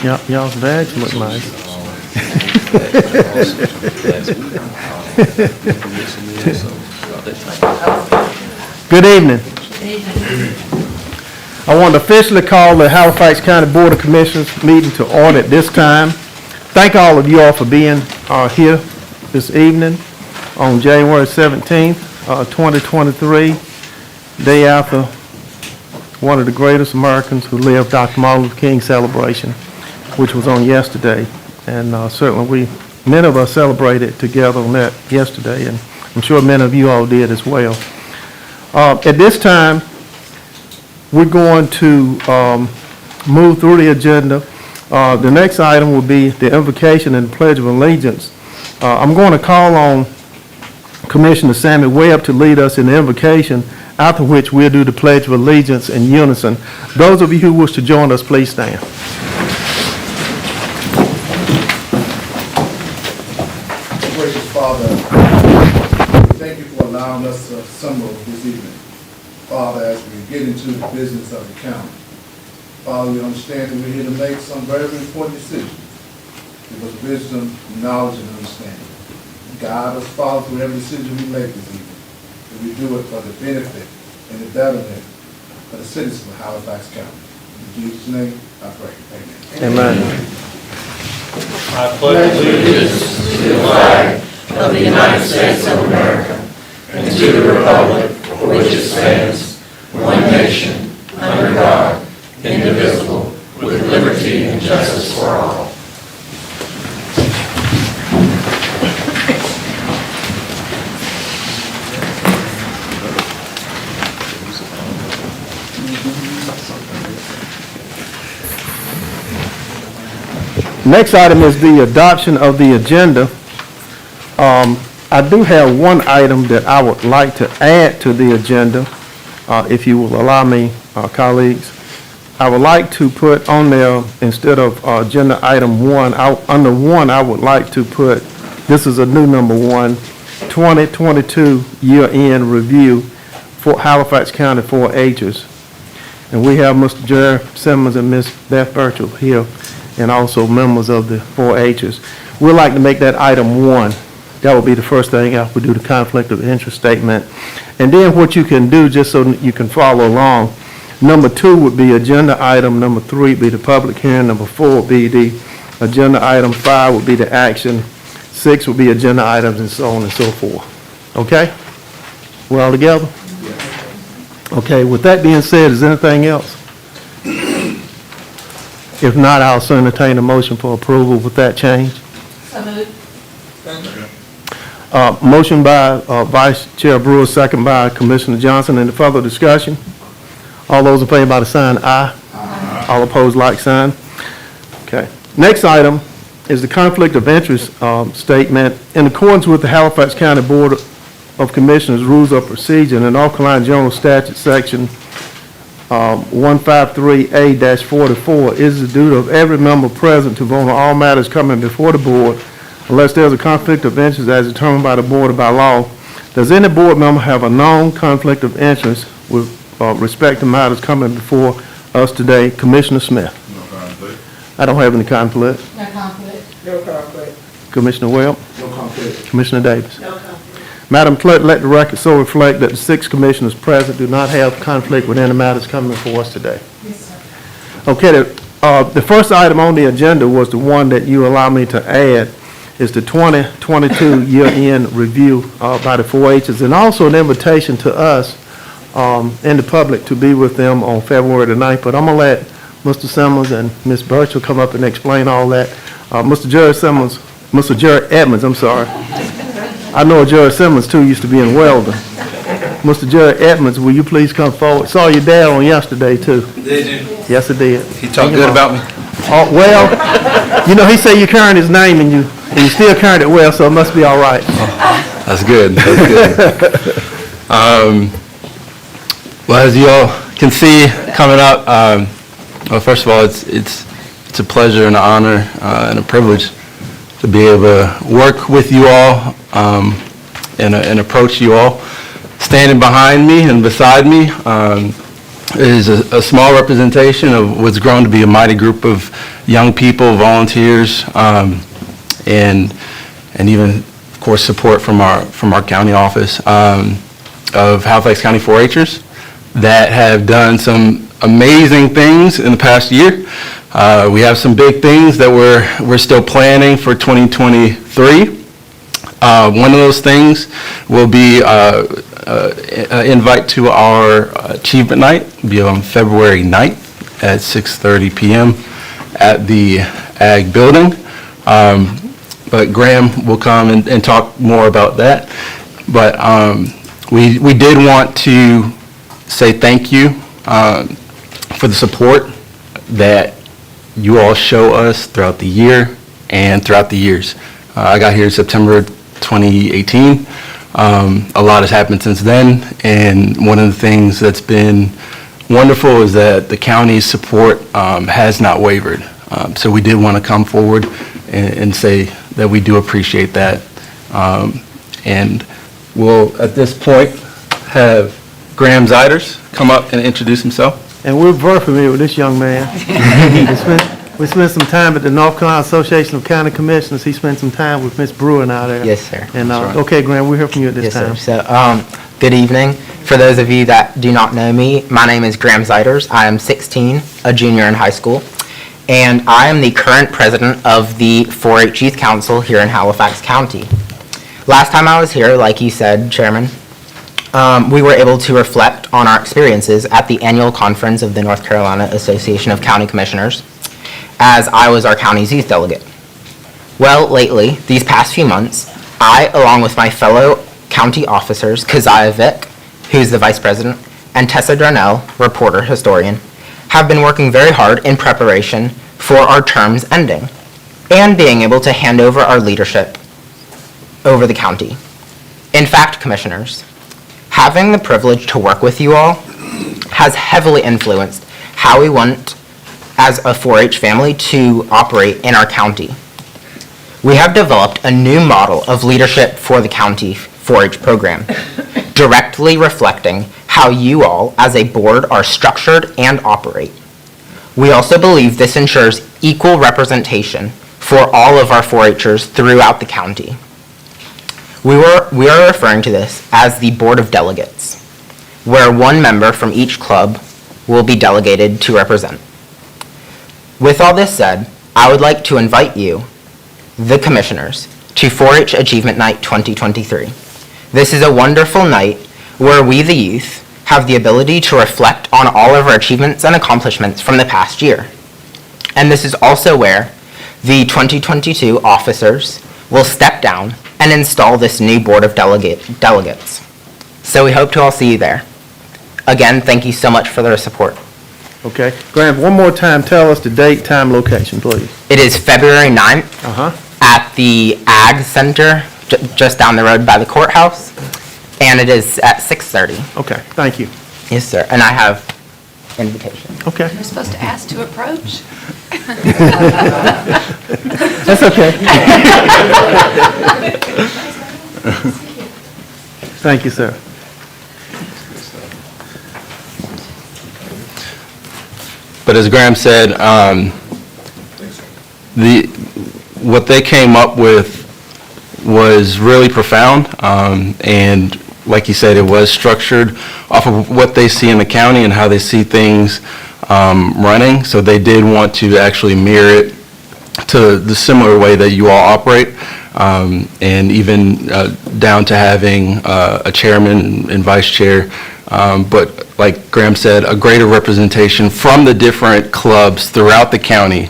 Y'all's bags look nice. Good evening. I want to officially call the Halifax County Board of Commissioners meeting to order at this time. Thank all of you all for being here this evening on January 17th, 2023, day after one of the greatest Americans who lived, Dr. Martin Luther King celebration, which was on yesterday. And certainly many of us celebrated together on that yesterday, and I'm sure many of you all did as well. At this time, we're going to move through the agenda. The next item will be the invocation and Pledge of Allegiance. I'm going to call on Commissioner Sammy Webb to lead us in the invocation, after which we'll do the Pledge of Allegiance in unison. Those of you who wish to join us, please stand. Gracious Father, thank you for allowing us to assemble this evening. Father, as we get into the business of the county, Father, we understand that we're here to make some very important decisions. Give us wisdom, knowledge, and understanding. Guide us, Father, through every decision we make this evening. And we do it for the benefit and the betterment of the citizens of Halifax County. In Jesus' name, I pray. Amen. Amen. I pledge allegiance to the flag of the United States of America and to the republic for which it stands, one nation, under God, indivisible, with liberty and justice for all. Next item is the adoption of the agenda. I do have one item that I would like to add to the agenda, if you will allow me, colleagues. I would like to put on there, instead of agenda item 1, under 1, I would like to put, this is a new number 1, 2022 year-end review for Halifax County 4-Hers. And we have Mr. Jerry Simmons and Ms. Beth Burchell here, and also members of the 4-Hers. We'd like to make that item 1. That would be the first thing after we do the conflict of interest statement. And then what you can do, just so you can follow along, number 2 would be agenda item, number 3 would be the public hearing, number 4 would be the agenda item, 5 would be the action, 6 would be agenda items, and so on and so forth. Okay? We're all together? Okay, with that being said, is there anything else? If not, I'll soon entertain a motion for approval with that change. So moved. Motion by Vice Chair Brewer, second by Commissioner Johnson. Any further discussion? All those in favor by the sign aye. Aye. All opposed, like sign. Okay. Next item is the conflict of interest statement. In accordance with the Halifax County Board of Commissioners Rules of Procedure and North Carolina General Statute Section 153A-44, it is the duty of every member present to vote on all matters coming before the board unless there's a conflict of interest as determined by the board or by law. Does any board member have a known conflict of interest with respect to matters coming before us today? Commissioner Smith. No conflict. I don't have any conflict. No conflict. No conflict. Commissioner Webb. No conflict. Commissioner Davis. No conflict. Madam Clerk, let the record so reflect that the 6 commissioners present do not have conflict with any matters coming before us today. Yes, sir. Okay, the first item on the agenda was the one that you allow me to add, is the 2022 year-end review by the 4-Hers, and also an invitation to us and the public to be with them on February the 9th. But I'm going to let Mr. Simmons and Ms. Burchell come up and explain all that. Mr. Jerry Edmonds, I'm sorry. I know Jerry Simmons, too, used to be in Weldon. Mr. Jerry Edmonds, will you please come forward? Saw your dad on yesterday, too. Did you? Yes, I did. He talked good about me? Oh, well, you know, he said you carrying his name and you still carrying it well, so it must be all right. That's good. That's good. Well, as you all can see coming up, well, first of all, it's a pleasure and an honor and a privilege to be able to work with you all and approach you all. Standing behind me and beside me is a small representation of what's grown to be a mighty group of young people, volunteers, and even, of course, support from our county office of Halifax County 4-H'ers that have done some amazing things in the past year. We have some big things that we're still planning for 2023. One of those things will be invite to our Achievement Night. It'll be on February 9th at 6:30 p.m. at the Ag Building. But Graham will come and talk more about that. But we did want to say thank you for the support that you all show us throughout the year and throughout the years. I got here in September 2018. A lot has happened since then, and one of the things that's been wonderful is that the county's support has not wavered. So we did want to come forward and say that we do appreciate that. And we'll, at this point, have Graham Zeiders come up and introduce himself. And we're very familiar with this young man. We spent some time at the North Carolina Association of County Commissioners. He spent some time with Ms. Brewer now there. Yes, sir. And, That's right. okay, Graham, we'll hear from you at this Yes, time. sir. So, good evening. For those of you that do not know me, my name is Graham Zeiders. I am 16, a junior in high school, and I am the current president of the 4-H Youth Council here in Halifax County. Last time I was here, like you said, Chairman, we were able to reflect on our experiences at the annual conference of the North Carolina Association of County Commissioners, as I was our county's youth delegate. Well, lately, these past few months, I, along with my fellow county officers, Keziah Vick, who's the vice president, and Tessa Darnell, reporter, historian, have been working very hard in preparation for our terms ending and being able to hand over our leadership over the county. In fact, commissioners, having the privilege to work with you all has heavily influenced how we want as a 4-H family to operate in our county. We have developed a new model of leadership for the county 4-H program, directly reflecting how you all as a board are structured and operate. We also believe this ensures equal representation for all of our 4-H'ers throughout the county. We are referring to this as the Board of Delegates, where one member from each club will be delegated to represent. With all this said, I would like to invite you, the commissioners, to 4-H Achievement Night 2023. This is a wonderful night where we, the youth, have the ability to reflect on all of our achievements and accomplishments from the past year. And this is also where the 2022 officers will step down and install this new Board of Delegates. So we hope to all see you there. Again, thank you so much for their support. Okay. Graham, one more time, tell us the date, time, location, please. It is February 9th Uh-huh. at the Ag Center, just down the road by the courthouse, and it is at 6:30. Okay, thank you. Yes, sir, and I have invitation. Okay, You're supposed to ask to approach. that's okay. Thank you, sir. But as Graham said, what they came up with was really profound, and like you said, it was structured off of what they see in the county and how they see things running. So they did want to actually mirror it to the similar way that you all operate, and even down to having a chairman and vice chair. But like Graham said, a greater representation from the different clubs throughout the county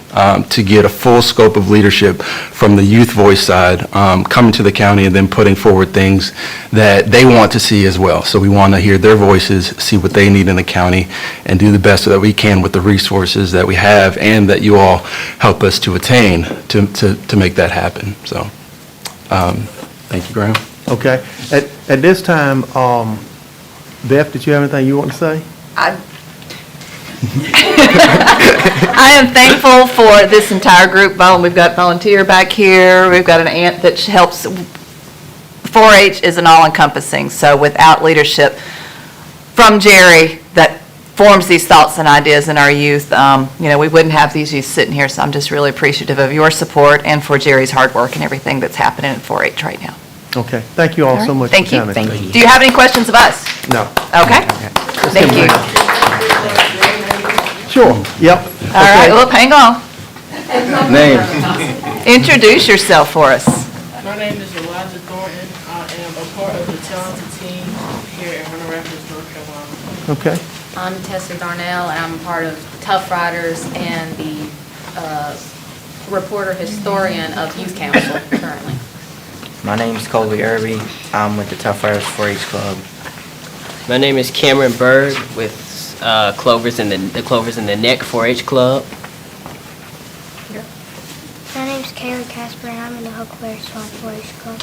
to get a full scope of leadership from the youth voice side, coming to the county and then putting forward things that they want to see as well. So we want to hear their voices, see what they need in the county, and do the best that we can with the resources that we have and that you all help us to attain to make that happen. So thank you, Graham. Okay. At this time, Beth, did you have anything you want to say? I am thankful for this entire group. We've got volunteer back here. We've got an aunt that helps. 4-H is an all-encompassing, so without leadership from Jerry, that forms these thoughts and ideas in our youth. We wouldn't have these youth sitting here, so I'm just really appreciative of your support and for Jerry's hard work and everything that's happening at 4-H right now. Okay, thank you all so much for Thank you. coming. Thank you. Do you have any questions of us? No. Okay. Thank you. Sure, yep. All right, well, hang on. Name? Introduce yourself for us. My name is Elijah Thornton. I am a part of the talented team here in Hunter Rapids, North Carolina. Okay, I'm Tessa Darnell, and I'm part of Tough Riders and the reporter historian of Youth Council currently. My name's Colby Irby. I'm with the Tough Riders 4-H Club. My name is Cameron Bird with Clovers in the Clovers in the Neck 4-H Club. My name's Kaylee Casper, and I'm in the Huckleberry Swamp 4-H Club.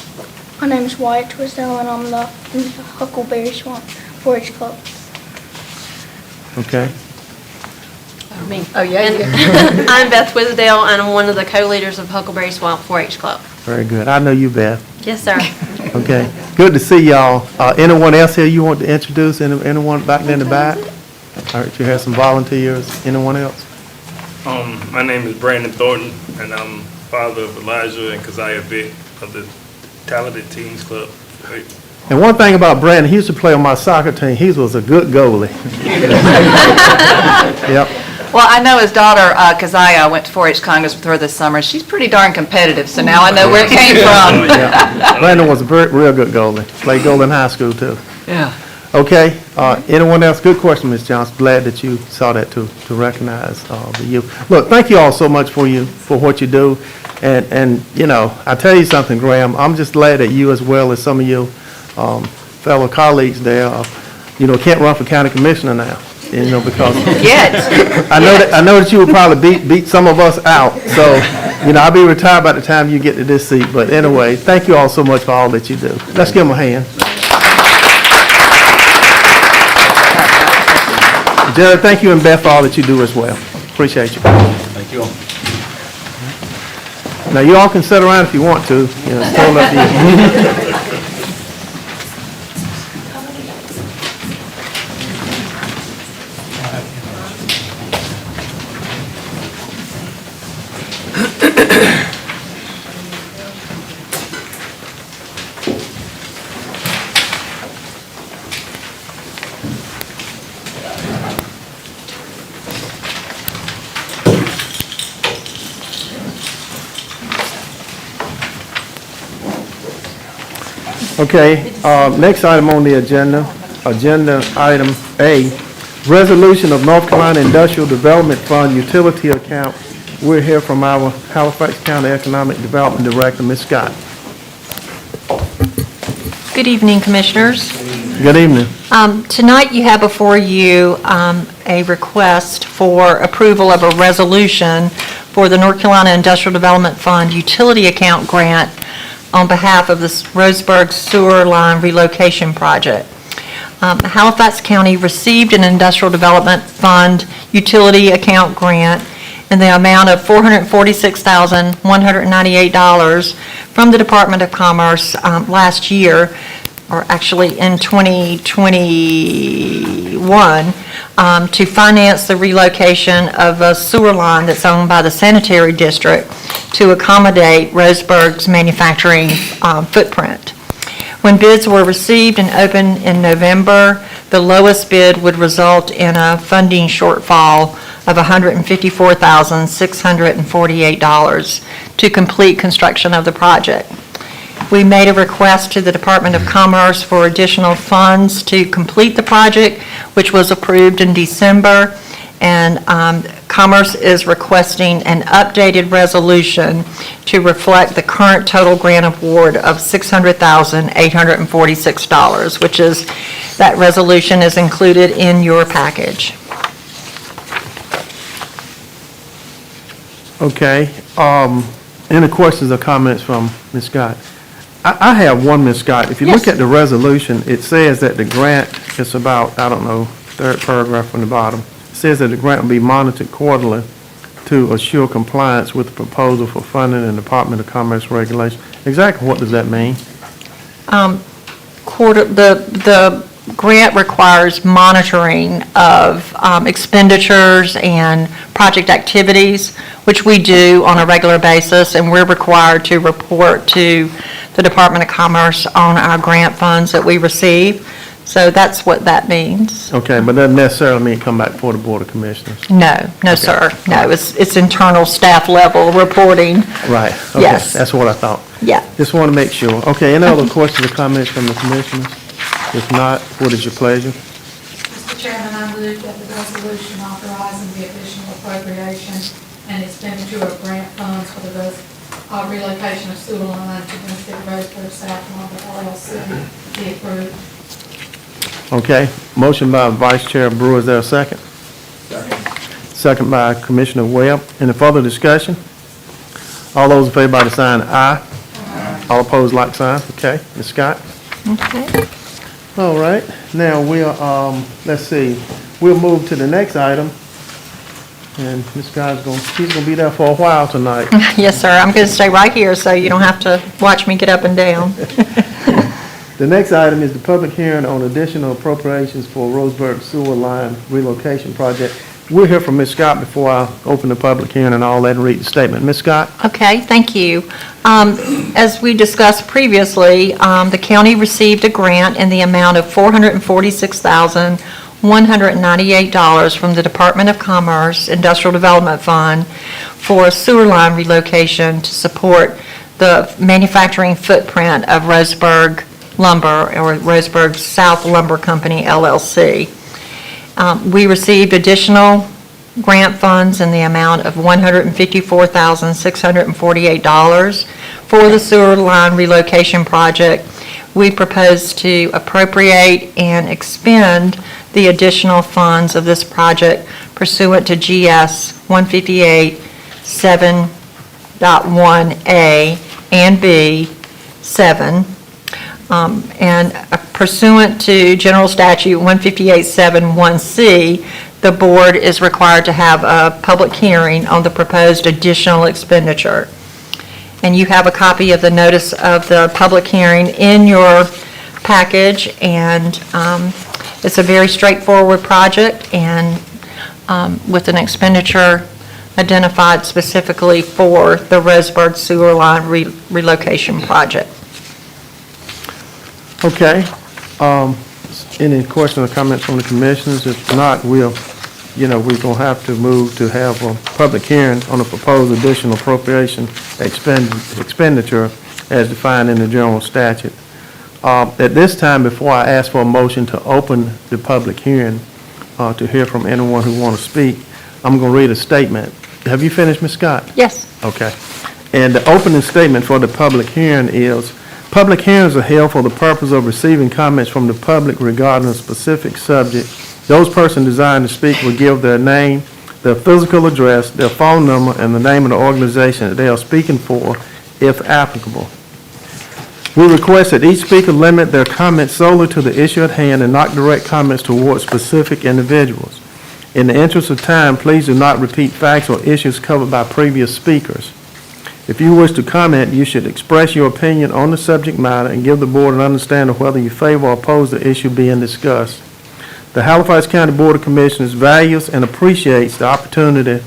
My name's Wyatt Twisdale, and I'm in the Huckleberry Swamp 4-H Club. okay. Me. Oh, yeah. I'm Beth Wisdale, and I'm one of the co-leaders of Huckleberry Swamp 4-H Club. Very good. I know you, Beth. Yes, sir. Okay, good to see y'all. Anyone else here you want to introduce? Anyone back there in the back? All right, you have some volunteers. Anyone else? My name is Brandon Thornton, and I'm father of Elijah and Keziah Vick of the Talented Teens Club. And one thing about Brandon, he used to play on my soccer team. He was a good goalie. Yep. Well, I know his daughter, Keziah, went to 4-H Congress with her this summer. She's pretty darn competitive, so now I know where it came from. Yeah. Brandon was a real good goalie. Played goal in high school, too. Yeah. Okay, anyone else? Good question, Ms. Johnson. Glad that you saw that to recognize the youth. Look, thank you all so much for what you do. And I tell you something, Graham, I'm just glad that you, as well as some of your fellow colleagues there, can't run for county commissioner now, because Yet. I know that you would probably beat some of us out. So, I'll be retired by the time you get to this seat. But anyway, thank you all so much for all that you do. Let's give them a hand. Jared, thank you, and Beth, for all that you do as well. Appreciate you. Thank you all. Now, you all can sit around if you want to. It's totally up to you. Okay, next item on the agenda item A, resolution of North Carolina Industrial Development Fund utility account. We're here from our Halifax County Economic Development Director, Ms. Scott. Good evening, Commissioners. Good evening. Tonight you have before you a request for approval of a resolution for the North Carolina Industrial Development Fund utility account grant on behalf of the Roseburg Sewer Line Relocation Project. Halifax County received an Industrial Development Fund utility account grant in the amount of $446,198 from the Department of Commerce last year, or actually in 2021, to finance the relocation of a sewer line that's owned by the sanitary district to accommodate Roseburg's manufacturing footprint. When bids were received and opened in November, the lowest bid would result in a funding shortfall of $154,648 to complete construction of the project. We made a request to the Department of Commerce for additional funds to complete the project, which was approved in December, and Commerce is requesting an updated resolution to reflect the current total grant award of $600,846, which is, that resolution is included in your package. Okay, any questions or comments from Ms. Scott? I have one, Ms. Scott. If you look at the resolution, it says that the grant is about, third paragraph from the bottom. It says that the grant will be monitored quarterly to assure compliance with the proposal for funding and Department of Commerce regulation. Exactly what does that mean? The grant requires monitoring of expenditures and project activities, which we do on a regular basis, and we're required to report to the Department of Commerce on our grant funds that we receive. So that's what that means. Okay, but doesn't necessarily mean come back before the Board of Commissioners. No, no, sir. No, it's internal staff level reporting. Right. Okay, Yes. that's what I thought. Yeah. Just want to make sure. Okay, any other questions or comments from the commissioners? If not, what is your pleasure? Mr. Chairman, I move that the resolution authorizing the additional appropriation and expenditure of grant funds for the relocation of sewer line to benefit Roseburg South Lumber LLC be approved. Okay, motion by Vice Chair Brewer, is there a second? Second by Commissioner Webb. Any further discussion? All those in favor by the sign aye. All opposed, like sign. Okay, Ms. Scott? Okay. All right, now we'll, let's see, we'll move to the next item. And Ms. Scott's she's gonna be there for a while tonight. Yes, sir. I'm going to stay right here, so you don't have to watch me get up and down. The next item is the public hearing on additional appropriations for Roseburg Sewer Line Relocation Project. We'll hear from Ms. Scott before I open the public hearing and all that and read the statement. Ms. Scott? Okay, thank you. As we discussed previously, the county received a grant in the amount of $446,198 from the Department of Commerce Industrial Development Fund for a sewer line relocation to support the manufacturing footprint of Roseburg Lumber, or Roseburg South Lumber Company, LLC. We received additional grant funds in the amount of $154,648 for the sewer line relocation project. We propose to appropriate and expend the additional funds of this project pursuant to GS 158 7.1A and B 7. And pursuant to General Statute 158.7.1C, the board is required to have a public hearing on the proposed additional expenditure. And you have a copy of the notice of the public hearing in your package, and it's a very straightforward project, and with an expenditure identified specifically for the Roseburg Sewer Line relocation project. Okay, any questions or comments from the commissioners? If not, we're gonna have to move to have a public hearing on a proposed additional appropriation expenditure as defined in the general statute. At this time, before I ask for a motion to open the public hearing, to hear from anyone who want to speak, I'm gonna read a statement. Have you finished, Ms. Scott? Yes. Okay. And the opening statement for the public hearing is, public hearings are held for the purpose of receiving comments from the public regarding a specific subject. Those persons desiring to speak will give their name, their physical address, their phone number, and the name of the organization that they are speaking for, if applicable. We request that each speaker limit their comments solely to the issue at hand and not direct comments towards specific individuals. In the interest of time, please do not repeat facts or issues covered by previous speakers. If you wish to comment, you should express your opinion on the subject matter and give the board an understanding of whether you favor or oppose the issue being discussed. The Halifax County Board of Commissioners values and appreciates the opportunity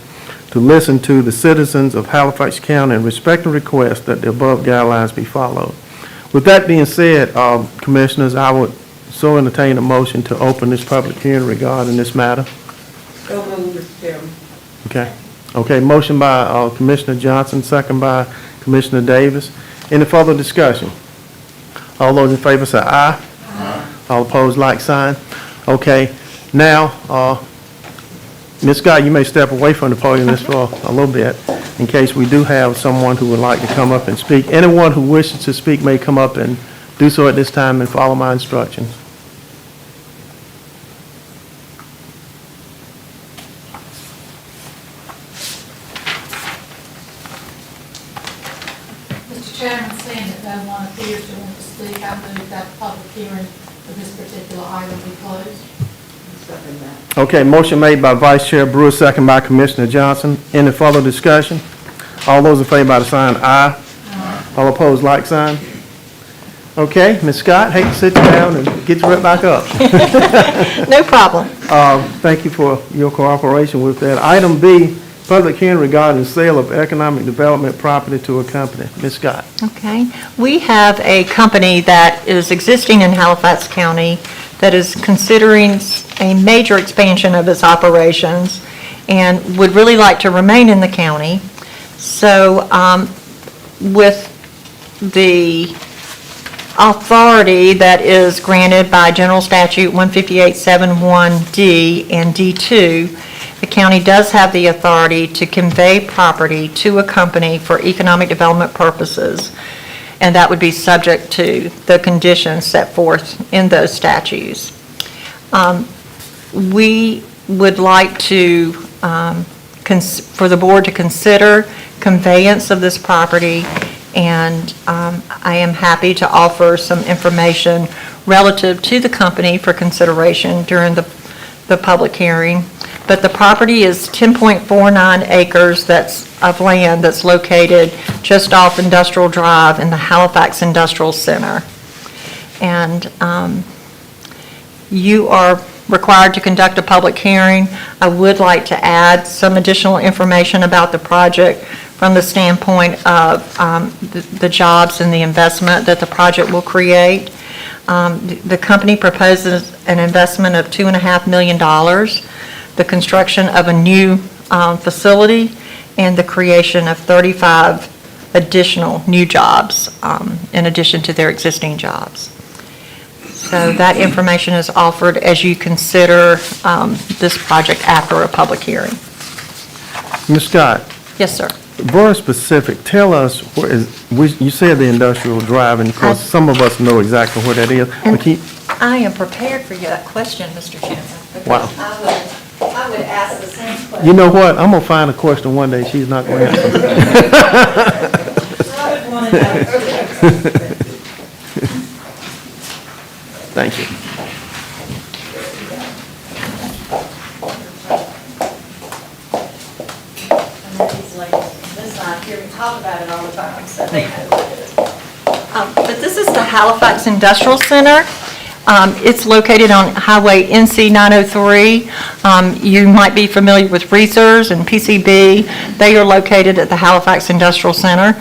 to listen to the citizens of Halifax County and respect and request that the above guidelines be followed. With that being said, Commissioners, I would so entertain a motion to open this public hearing regarding this matter. So moved, Mr. Chairman. Okay. Okay, motion by Commissioner Johnson, second by Commissioner Davis. Any further discussion? All those in favor say aye. Aye. All opposed, like sign. Okay, now, Ms. Scott, you may step away from the podium just for a little bit, in case we do have someone who would like to come up and speak. Anyone who wishes to speak may come up and do so at this time and follow my instructions. Mr. Chairman, seeing that no one appears to want to speak, I move that the public hearing for this particular item be closed. Second that. Okay, motion made by Vice Chair Brewer, second by Commissioner Johnson. Any further discussion? All those in favor by the sign aye. Aye. All opposed, like sign. Okay, Ms. Scott, hate to sit you down and get you right back up. No problem. Thank you for your cooperation with that. Item B, public hearing regarding the sale of economic development property to a company. Ms. Scott. Okay. We have a company that is existing in Halifax County that is considering a major expansion of its operations and would really like to remain in the county. So with the authority that is granted by General Statute 158.71D and D2, the county does have the authority to convey property to a company for economic development purposes, and that would be subject to the conditions set forth in those statutes. We would like to, for the board to consider conveyance of this property, and I am happy to offer some information relative to the company for consideration during the public hearing. But the property is 10.49 acres of land that's located just off Industrial Drive in the Halifax Industrial Center. And you are required to conduct a public hearing. I would like to add some additional information about the project from the standpoint of the jobs and the investment that the project will create. The company proposes an investment of $2.5 million, the construction of a new facility, and the creation of 35 additional new jobs in addition to their existing jobs. So that information is offered as you consider this project after a public hearing. Ms. Scott, Yes, sir. very specific, tell us, you said the Industrial Drive, and of course, some of us know exactly where that is. But I am prepared for that question, Mr. Chairman. Wow. I would ask the same question. You know what, I'm going to find a question one day she's not going to answer. Thank you. Talk about it all the time, so they know what it is. But this is the Halifax Industrial Center. It's located on Highway NC 903. You might be familiar with Reesers and PCB. They are located at the Halifax Industrial Center.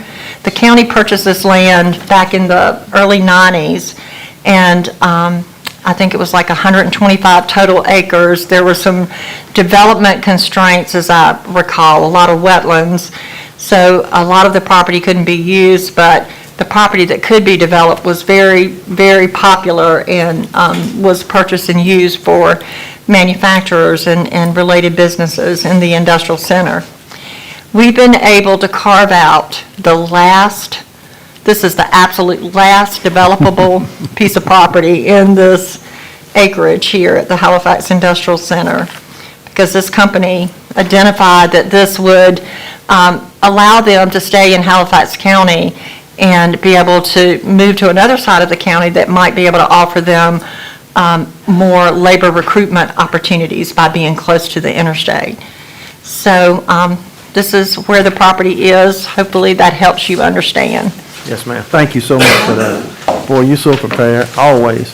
The county purchased this land back in the early 90s, and I think it was like 125 total acres. There were some development constraints, as I recall, a lot of wetlands. So a lot of the property couldn't be used, but the property that could be developed was very, very popular and was purchased and used for manufacturers and related businesses in the industrial center. We've been able to carve out this is the absolute last developable piece of property in this acreage here at the Halifax Industrial Center, because this company identified that this would allow them to stay in Halifax County and be able to move to another side of the county that might be able to offer them more labor recruitment opportunities by being close to the interstate. So this is where the property is. Hopefully that helps you understand. Yes, ma'am. Thank you so much for that. Boy, you're so prepared, always.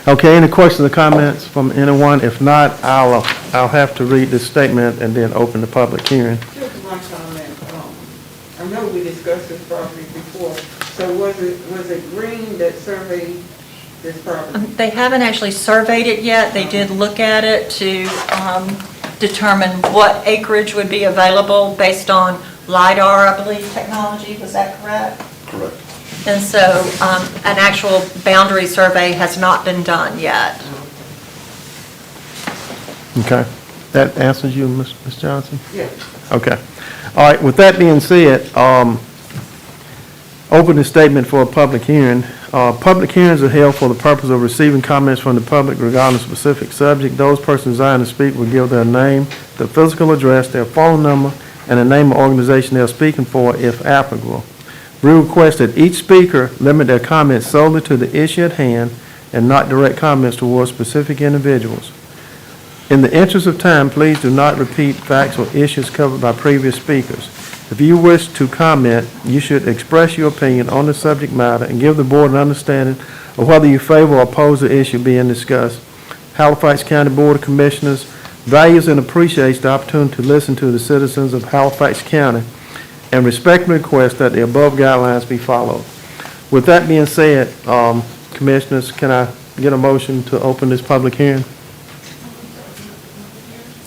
Okay, any questions or comments from anyone? If not, I'll have to read this statement and then open the public hearing. Just one comment. I know we discussed this property before. So was it Green that surveyed this property? They haven't actually surveyed it yet. They did look at it to determine what acreage would be available based on LiDAR, I believe, technology. Was that correct? Correct. And so an actual boundary survey has not been done yet. Okay. That answers you, Ms. Johnson? Yes. Okay. All right, with that being said, open the statement for a public hearing. Public hearings are held for the purpose of receiving comments from the public regarding a specific subject. Those persons desiring to speak will give their name, their physical address, their phone number, and the name of organization they're speaking for, if applicable. We request that each speaker limit their comments solely to the issue at hand and not direct comments towards specific individuals. In the interest of time, please do not repeat facts or issues covered by previous speakers. If you wish to comment, you should express your opinion on the subject matter and give the board an understanding of whether you favor or oppose the issue being discussed. Halifax County Board of Commissioners values and appreciates the opportunity to listen to the citizens of Halifax County and respectfully request that the above guidelines be followed. With that being said, Commissioners, can I get a motion to open this public hearing?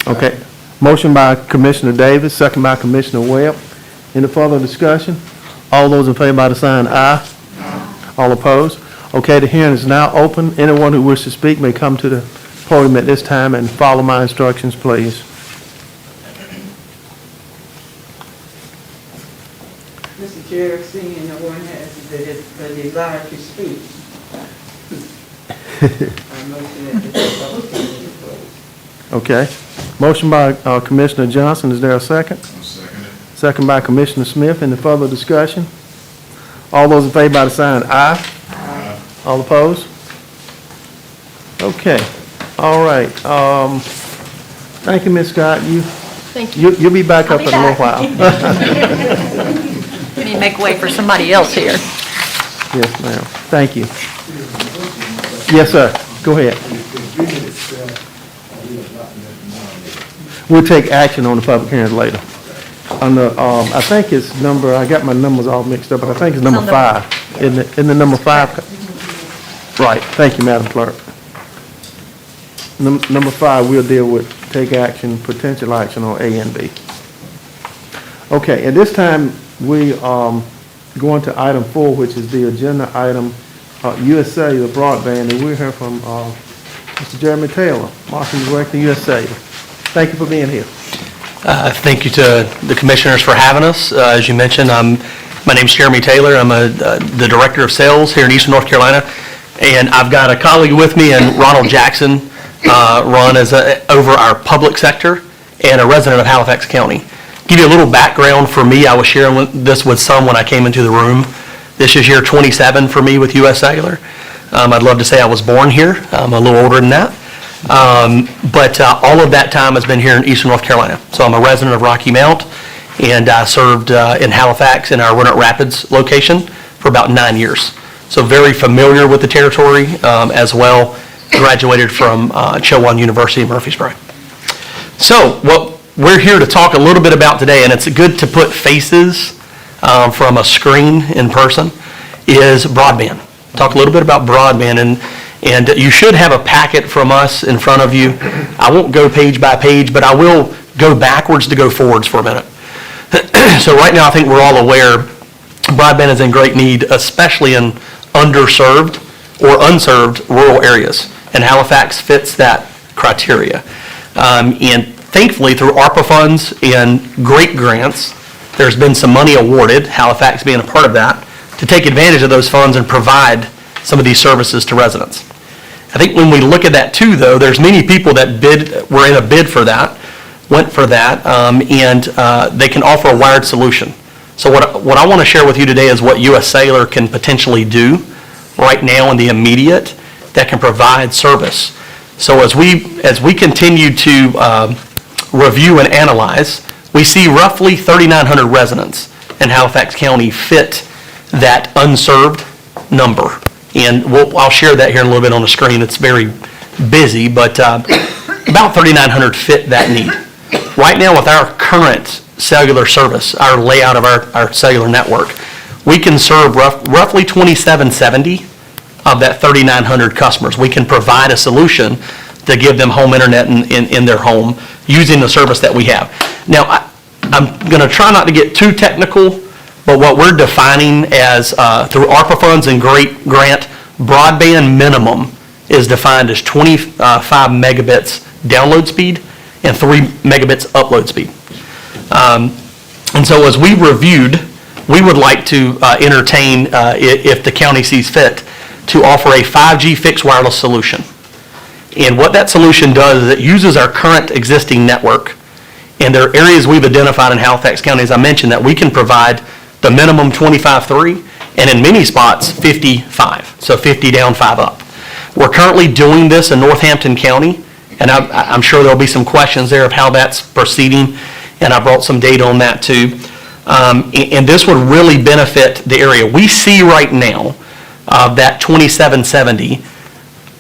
Okay. Motion by Commissioner Davis, second by Commissioner Webb. Any further discussion? All those in favor by the sign aye. All opposed? Okay, the hearing is now open. Anyone who wishes to speak may come to the podium at this time and follow my instructions, please. Mr. Chair, seeing no one has the desire to speak. I motion that the public hearing is closed. Okay. Motion by Commissioner Johnson. Is there a second? I'll second it. Second by Commissioner Smith. Any further discussion? All those in favor by the sign aye. All opposed? Okay. All right. Thank you, Ms. Scott. Thank you. You'll be back up in a little while. We need to make way for somebody else here. Yes, ma'am. Thank you. Yes, sir. Go ahead. We'll take action on the public hearing later. On the, I think it's number, I got my numbers all mixed up, but I think it's number 5. Isn't it number 5? Right. Thank you, Madam Clerk. Number 5, we'll deal with take action, potential action on A and B. Okay, at this time, we go on to item 4, which is the agenda item, USA, the broadband, and we'll hear from Mr. Jeremy Taylor, Marketing Director, USA. Thank you for being here. Thank you to the commissioners for having us. As you mentioned, my name's Jeremy Taylor. I'm the Director of Sales here in Eastern North Carolina, and I've got a colleague with me, and Ronald Jackson. Ron is over our public sector and a resident of Halifax County. Give you a little background for me. I was sharing this with some when I came into the room. This is year 27 for me with U.S. Cellular. I'd love to say I was born here. I'm a little older than that. But all of that time has been here in Eastern North Carolina. So I'm a resident of Rocky Mount, and I served in Halifax in our Roanoke Rapids location for about 9 years. So very familiar with the territory, as well. Graduated from Chowan University in Murfreesboro. So what we're here to talk a little bit about today, and it's good to put faces from a screen in person, is broadband. Talk a little bit about broadband, and you should have a packet from us in front of you. I won't go page by page, but I will go backwards to go forwards for a minute. So right now, I think we're all aware broadband is in great need, especially in underserved or unserved rural areas, and Halifax fits that criteria. And thankfully, through ARPA funds and great grants, there's been some money awarded, Halifax being a part of that, to take advantage of those funds and provide some of these services to residents. I think when we look at that too, though, there's many people that were in a bid for that, went for that, and they can offer a wired solution. So what I want to share with you today is what U.S. Cellular can potentially do right now in the immediate that can provide service. So as we continue to review and analyze, we see roughly 3,900 residents in Halifax County fit that unserved number. And I'll share that here in a little bit on the screen. It's very busy, but about 3,900 fit that need. Right now, with our current cellular service, our layout of our cellular network, we can serve roughly 2,770 of that 3,900 customers. We can provide a solution to give them home internet in their home using the service that we have. Now, I'm going to try not to get too technical, but what we're defining as, through ARPA funds and grant, broadband minimum is defined as 25 megabits download speed and 3 megabits upload speed. And so as we reviewed, we would like to entertain, if the county sees fit, to offer a 5G fixed wireless solution. And what that solution does is it uses our current existing network, and there are areas we've identified in Halifax County, as I mentioned, that we can provide the minimum 25.3, and in many spots, 55. So 50 down, 5 up. We're currently doing this in Northampton County, and I'm sure there'll be some questions there of how that's proceeding, and I brought some data on that too. And this would really benefit the area. We see right now that 2770,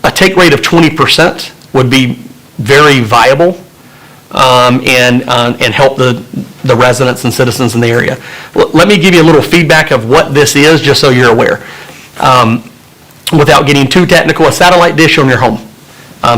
a take rate of 20% would be very viable and help the residents and citizens in the area. Let me give you a little feedback of what this is, just so you're aware. Without getting too technical, a satellite dish on your home.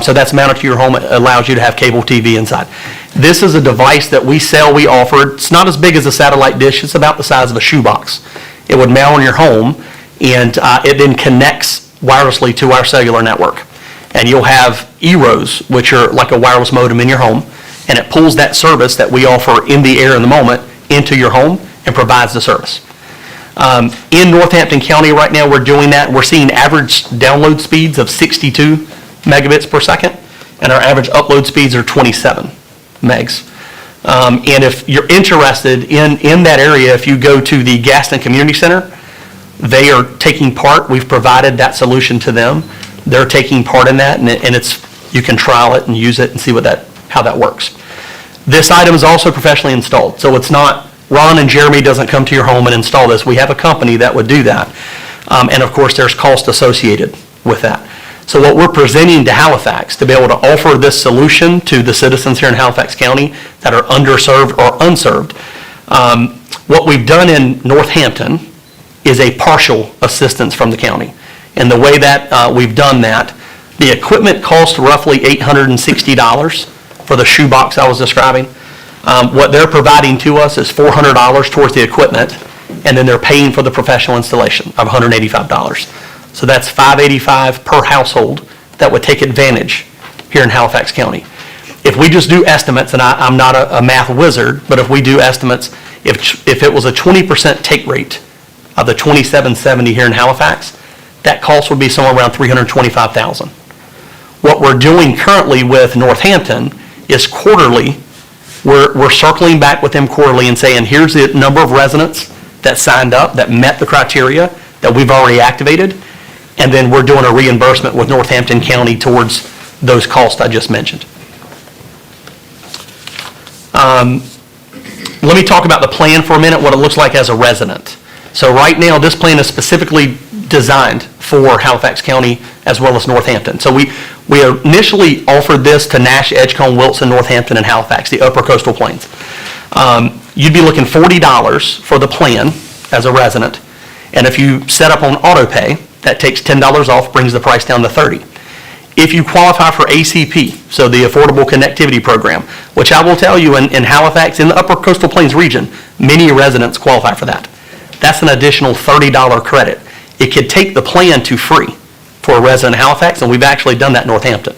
So that's mounted to your home. It allows you to have cable TV inside. This is a device that we sell, we offer. It's not as big as a satellite dish. It's about the size of a shoebox. It would mount on your home, and it then connects wirelessly to our cellular network. And you'll have EROs, which are like a wireless modem in your home, and it pulls that service that we offer in the air in the moment into your home and provides the service. In Northampton County right now, we're doing that. We're seeing average download speeds of 62 megabits per second, and our average upload speeds are 27 megs. And if you're interested in that area, if you go to the Gaston Community Center, they are taking part. We've provided that solution to them. They're taking part in that, and you can trial it and use it and see how that works. This item is also professionally installed, so it's not Ron and Jeremy doesn't come to your home and install this. We have a company that would do that, and of course there's cost associated with that. So what we're presenting to Halifax, to be able to offer this solution to the citizens here in Halifax County that are underserved or unserved, what we've done in Northampton is a partial assistance from the county. And the way that we've done that, the equipment costs roughly $860 for the shoebox I was describing. What they're providing to us is $400 towards the equipment, and then they're paying for the professional installation of $185. So that's $585 per household that would take advantage here in Halifax County. If we just do estimates, and I'm not a math wizard, but if we do estimates, if it was a 20% take rate of the 2770 here in Halifax, that cost would be somewhere around $325,000. What we're doing currently with Northampton is quarterly. We're circling back with them quarterly and saying, here's the number of residents that signed up, that met the criteria that we've already activated, and then we're doing a reimbursement with Northampton County towards those costs I just mentioned. Let me talk about the plan for a minute, what it looks like as a resident. So right now, this plan is specifically designed for Halifax County as well as Northampton. So we initially offered this to Nash, Edgecombe, Wilson, Northampton, and Halifax, the upper coastal plains. You'd be looking $40 for the plan as a resident, and if you set up on auto pay, that takes $10 off, brings the price down to $30. If you qualify for ACP, so the Affordable Connectivity Program, which I will tell you in Halifax, in the upper coastal plains region, many residents qualify for that. That's an additional $30 credit. It could take the plan to free for a resident in Halifax, and we've actually done that in Northampton.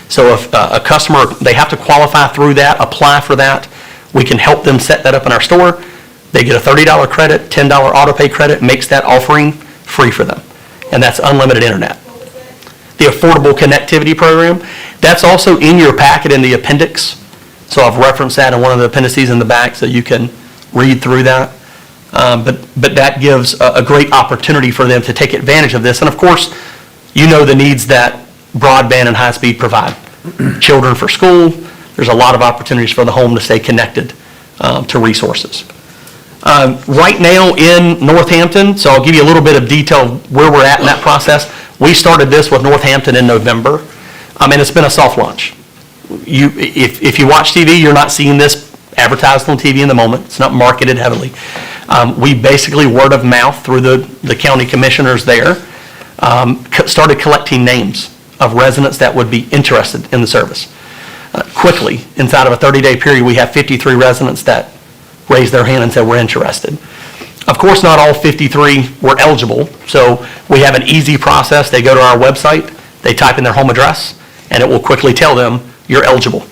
So if a customer, they have to qualify through that, apply for that, we can help them set that up in our store. They get a $30 credit, $10 auto pay credit, makes that offering free for them. And that's unlimited internet. The Affordable Connectivity Program, that's also in your packet in the appendix. So I've referenced that in one of the appendices in the back so you can read through that. But that gives a great opportunity for them to take advantage of this. And of course, you know the needs that broadband and high speed provide. Children for school, there's a lot of opportunities for the home to stay connected to resources. Right now in Northampton, so I'll give you a little bit of detail of where we're at in that process. We started this with Northampton in November, and it's been a soft launch. If you watch TV, you're not seeing this advertised on TV in the moment. It's not marketed heavily. We basically word of mouth through the county commissioners there, started collecting names of residents that would be interested in the service. Quickly, inside of a 30-day period, we have 53 residents that raised their hand and said we're interested. Of course, not all 53 were eligible, so we have an easy process. They go to our website, they type in their home address, and it will quickly tell them you're eligible.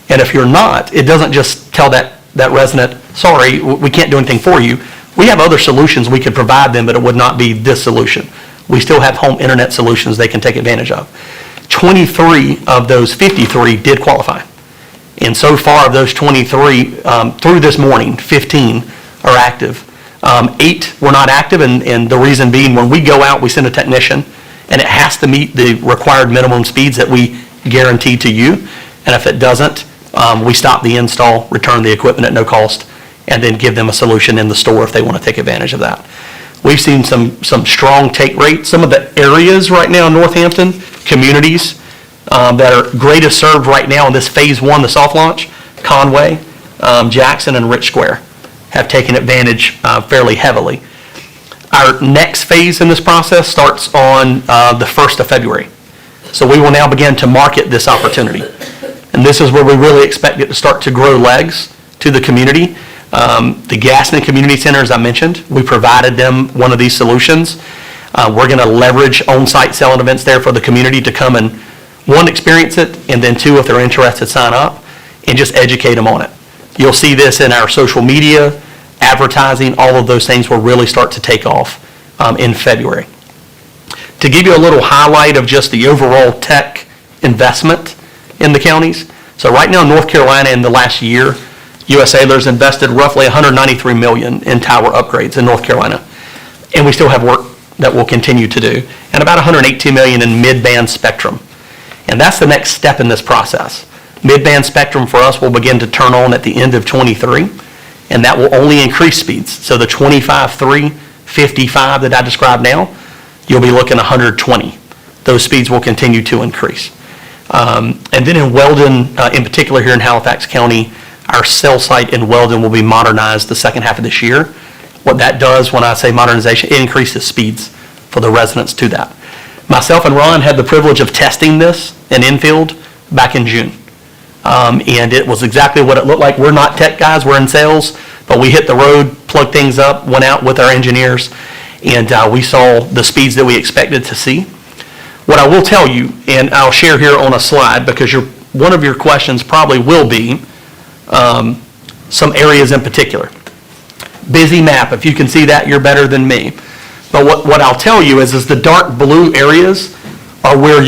And if you're not, it doesn't just tell that resident, sorry, we can't do anything for you. We have other solutions we could provide them, but it would not be this solution. We still have home internet solutions they can take advantage of. 23 of those 53 did qualify. And so far of those 23, through this morning, 15 are active. 8 were not active, and the reason being, when we go out, we send a technician, and it has to meet the required minimum speeds that we guarantee to you. And if it doesn't, we stop the install, return the equipment at no cost, and then give them a solution in the store if they want to take advantage of that. We've seen some strong take rates. Some of the areas right now in Northampton, communities that are greatest served right now in this phase one, the soft launch, Conway, Jackson, and Rich Square have taken advantage fairly heavily. Our next phase in this process starts on the 1st of February. So we will now begin to market this opportunity. And this is where we really expect it to start to grow legs to the community. The Gaston Community Center, as I mentioned, we provided them one of these solutions. We're going to leverage on-site selling events there for the community to come and, one, experience it, and then two, if they're interested, sign up and just educate them on it. You'll see this in our social media, advertising, all of those things will really start to take off in February. To give you a little highlight of just the overall tech investment in the counties, so right now in North Carolina in the last year, U.S. Sailor's invested roughly $193 million in tower upgrades in North Carolina. And we still have work that we'll continue to do. And about $118 million in mid-band spectrum. And that's the next step in this process. Mid-band spectrum for us will begin to turn on at the end of '23, and that will only increase speeds. So the 25.3, 55 that I described now, you'll be looking 120. Those speeds will continue to increase. And then in Weldon, in particular here in Halifax County, our cell site in Weldon will be modernized the second half of this year. What that does, when I say modernization, it increases speeds for the residents to that. Myself and Ron had the privilege of testing this in infield back in June. And it was exactly what it looked like. We're not tech guys, we're in sales, but we hit the road, plugged things up, went out with our engineers, and we saw the speeds that we expected to see. What I will tell you, and I'll share here on a slide, because one of your questions probably will be some areas in particular. Busy map, if you can see that, you're better than me. But what I'll tell you is the dark blue areas are where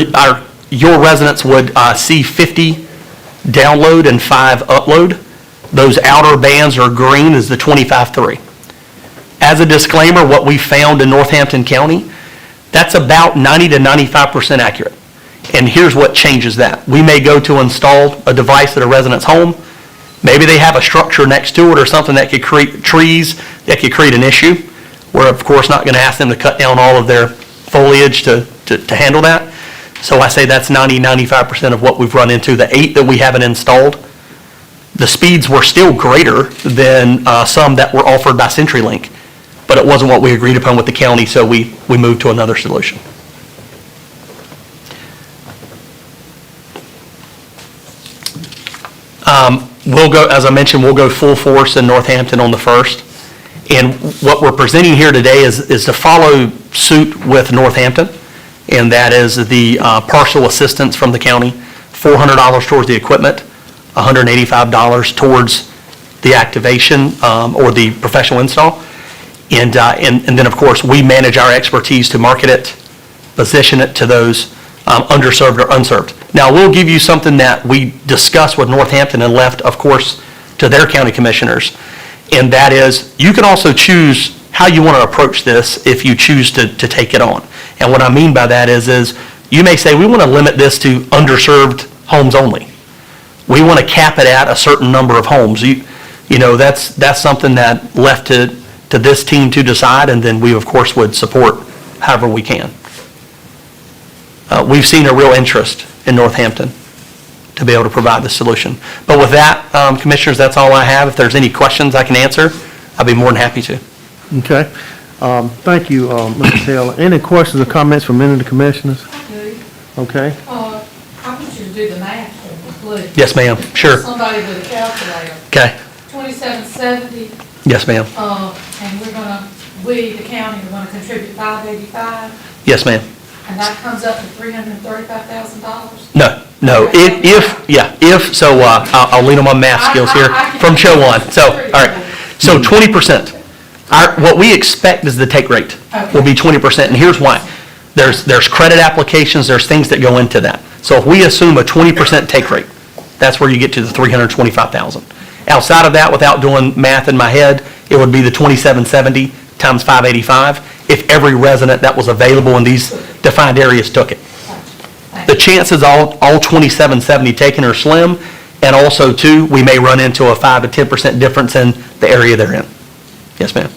your residents would see 50 download and 5 upload. Those outer bands are green is the 25.3. As a disclaimer, what we found in Northampton County, that's about 90 to 95% accurate. And here's what changes that. We may go to install a device at a resident's home. Maybe they have a structure next to it or something that could create trees that could create an issue. We're, of course, not going to ask them to cut down all of their foliage to handle that. So I say that's 90, 95% of what we've run into. The 8 that we haven't installed, the speeds were still greater than some that were offered by CenturyLink, but it wasn't what we agreed upon with the county, so we moved to another solution. We'll go, as I mentioned, we'll go full force in Northampton on the 1st. And what we're presenting here today is to follow suit with Northampton, and that is the partial assistance from the county, $400 towards the equipment, $185 towards the activation or the professional install. And then, of course, we manage our expertise to market it, position it to those underserved or unserved. Now, we'll give you something that we discussed with Northampton and left, of course, to their county commissioners, and that is you can also choose how you want to approach this if you choose to take it on. And what I mean by that is you may say, we want to limit this to underserved homes only. We want to cap it at a certain number of homes. You know, that's something that left to this team to decide, and then we, of course, would support however we can. We've seen a real interest in Northampton to be able to provide the solution. But with that, Commissioners, that's all I have. If there's any questions I can answer, I'll be more than happy to. Okay. Thank you, Mr. Taylor. Any questions or comments from any of the commissioners? I do. Okay. I want you to do the math for me, please. Yes, ma'am. Sure. Somebody with a calculator. Okay. 2770, Yes, ma'am. and we, the county, are gonna contribute $585, Yes, ma'am. and that comes up to $335,000? No. So I'll lean on my math skills here from show on. So, all right. So 20%. What we expect is the take rate will be 20%, and here's why. There's credit applications, there's things that go into that. So if we assume a 20% take rate, that's where you get to the $325,000. Outside of that, without doing math in my head, it would be the 2770 times 585 if every resident that was available in these defined areas took it. The chances all 2770 taken are slim, And also, too, we may run into a 5 to 10% difference in the area they're in. Yes, ma'am.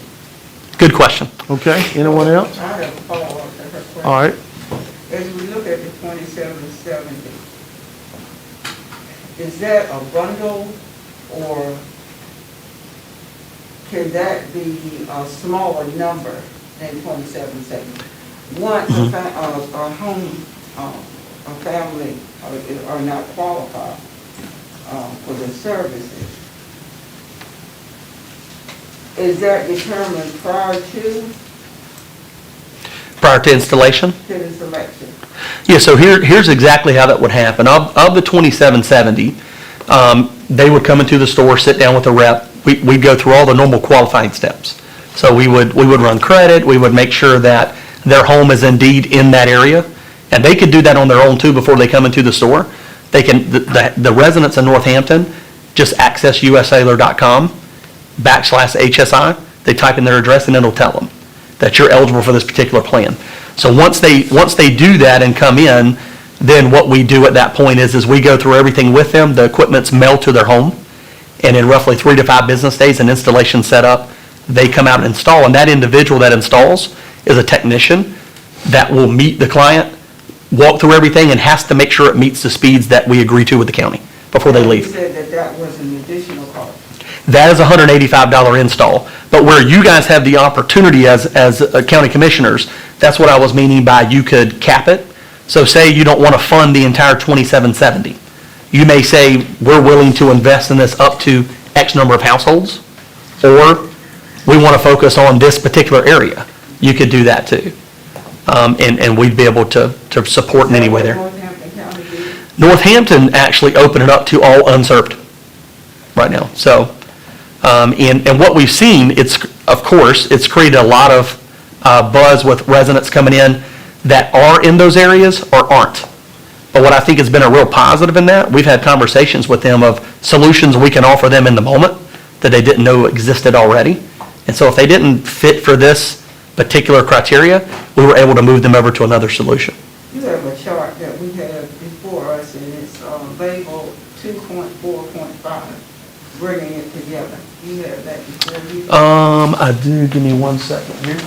Good question. Okay, anyone else? I have a follow-up to her question. All right, As we look at the 2770, is that a bundle, or can that be a smaller number than 2770? Once a home, a family are not qualified for the services, is that determined prior to Prior to installation? the selection? Yeah, so here's exactly how that would happen. Of the 2770, they would come into the store, sit down with a rep. We'd go through all the normal qualifying steps. So we would run credit, we would make sure that their home is indeed in that area. And they could do that on their own too before they come into the store. They can, the residents in Northampton, just access ussailor.com/HSI. They type in their address and it'll tell them that you're eligible for this particular plan. So once they do that and come in, then what we do at that point is we go through everything with them. The equipment's mailed to their home, and in roughly 3 to 5 business days, an installation set up, they come out and install. And that individual that installs is a technician that will meet the client, walk through everything, and has to make sure it meets the speeds that we agree to with the county before they leave. You said that was an additional cost. That is a $185 install. But where you guys have the opportunity as county commissioners, that's what I was meaning by you could cap it. So say you don't want to fund the entire 2770. You may say, we're willing to invest in this up to X number of households, or we want to focus on this particular area. You could do that too. And we'd be able to support in any way there. Northampton County did? Northampton actually opened it up to all unserved right now. So, and what we've seen, of course, it's created a lot of buzz with residents coming in that are in those areas or aren't. But what I think has been a real positive in that, we've had conversations with them of solutions we can offer them in the moment that they didn't know existed already. And so if they didn't fit for this particular criteria, we were able to move them over to another solution. You have a chart that we had before us, and it's labeled 2.4.5, bringing it together. You have that before you? I do, give me 1 second here.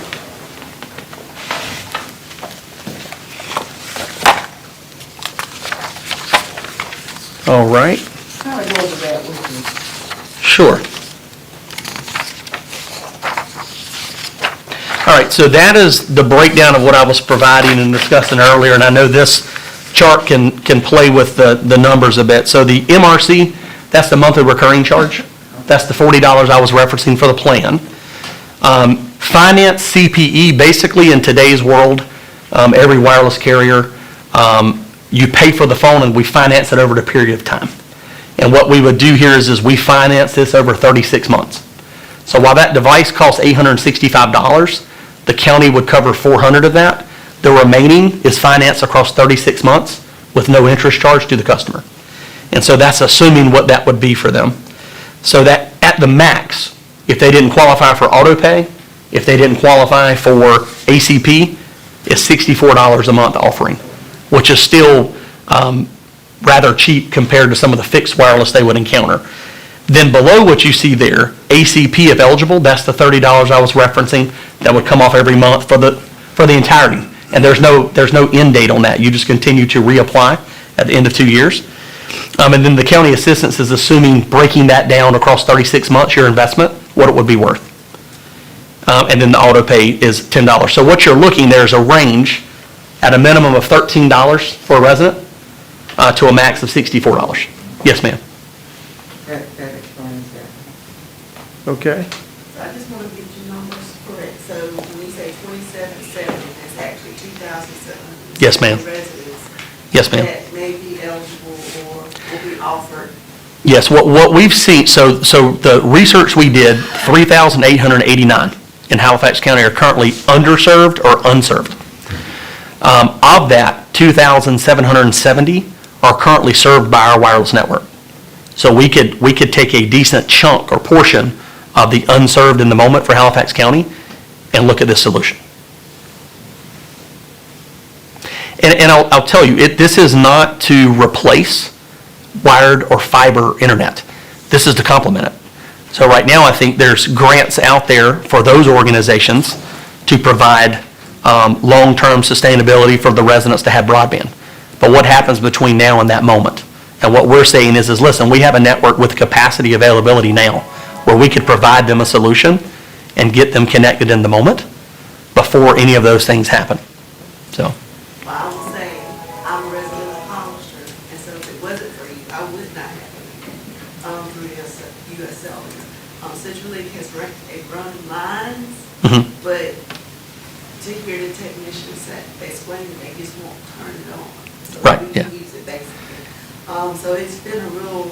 All right. Kind of go over that with you. Sure. All right, so that is the breakdown of what I was providing and discussing earlier, and I know this chart can play with the numbers a bit. So the MRC, that's the monthly recurring charge. That's the $40 I was referencing for the plan. Finance CPE, basically in today's world, every wireless carrier, you pay for the phone and we finance it over a period of time. And what we would do here is we finance this over 36 months. So while that device costs $865, the county would cover $400 of that. The remaining is financed across 36 months with no interest charge to the customer. And so that's assuming what that would be for them. So that at the max, if they didn't qualify for auto pay, if they didn't qualify for ACP, it's $64 a month offering, which is still rather cheap compared to some of the fixed wireless they would encounter. Then below what you see there, ACP if eligible, that's the $30 I was referencing that would come off every month for the entirety. And there's no end date on that. You just continue to reapply at the end of 2 years. And then the county assistance is assuming breaking that down across 36 months, your investment, what it would be worth. And then the auto pay is $10. So what you're looking, there's a range at a minimum of $13 for a resident to a max of $64. Yes, ma'am. That explains that. okay. So I just want to get your numbers correct. So when we say 2770, that's actually 2,700. Yes, ma'am. Residents. Yes, ma'am. That may be eligible or will be offered. Yes, what we've seen, so the research we did, 3,889 in Halifax County are currently underserved or unserved. Of that, 2,770 are currently served by our wireless network. So we could take a decent chunk or portion of the unserved in the moment for Halifax County and look at this solution. And I'll tell you, this is not to replace wired or fiber internet. This is to complement it. So right now, I think there's grants out there for those organizations to provide long-term sustainability for the residents to have broadband. But what happens between now and that moment? And what we're saying is listen, we have a network with capacity availability now where we could provide them a solution and get them connected in the moment before any of those things happen. So. Well, I will say, I'm a resident of Hollister, and so if it wasn't for you, I would not have it through US Cellular. CenturyLink has run lines, but to hear the technicians say, explain it, they just won't turn it on. So Right, we yeah. can use it basically. So it's been a real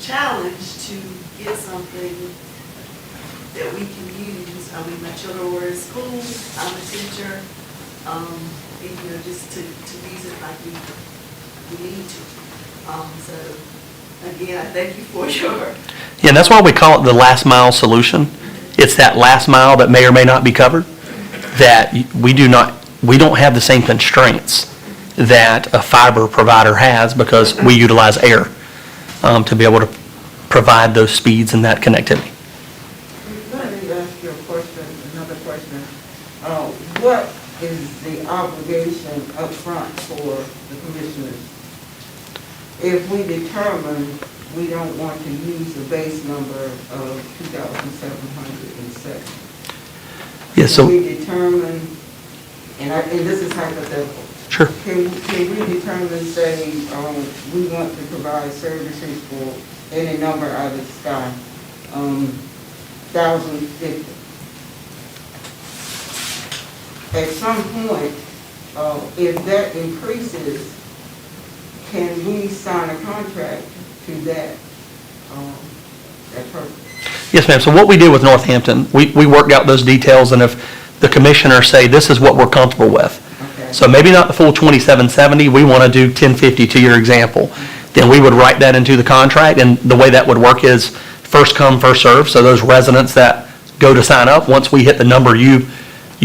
challenge to get something that we can use. I mean, my children were in school, I'm a teacher, just to use it like we need to. So, again, I thank you for your. Yeah, and that's why we call it the last mile solution. It's that last mile that may or may not be covered, that we don't have the same constraints that a fiber provider has because we utilize air to be able to provide those speeds and that connectivity. Let me ask you a question, another question. What is the obligation up front for the commissioners? If we determine we don't want to use the base number of 2,707? Yes, so. We determine, and this is hypothetical. Sure. Can we determine, say, we want to provide services for any number out of the sky, 1,050? At some point, if that increases, can we sign a contract to that purpose? Yes, ma'am. So what we did with Northampton, we worked out those details, and if the commissioners say this is what we're comfortable with, Okay. so maybe not the full 2,770, we want to do 1,050 to your example, then we would write that into the contract, and the way that would work is first come, first serve. So those residents that go to sign up, once we hit the number you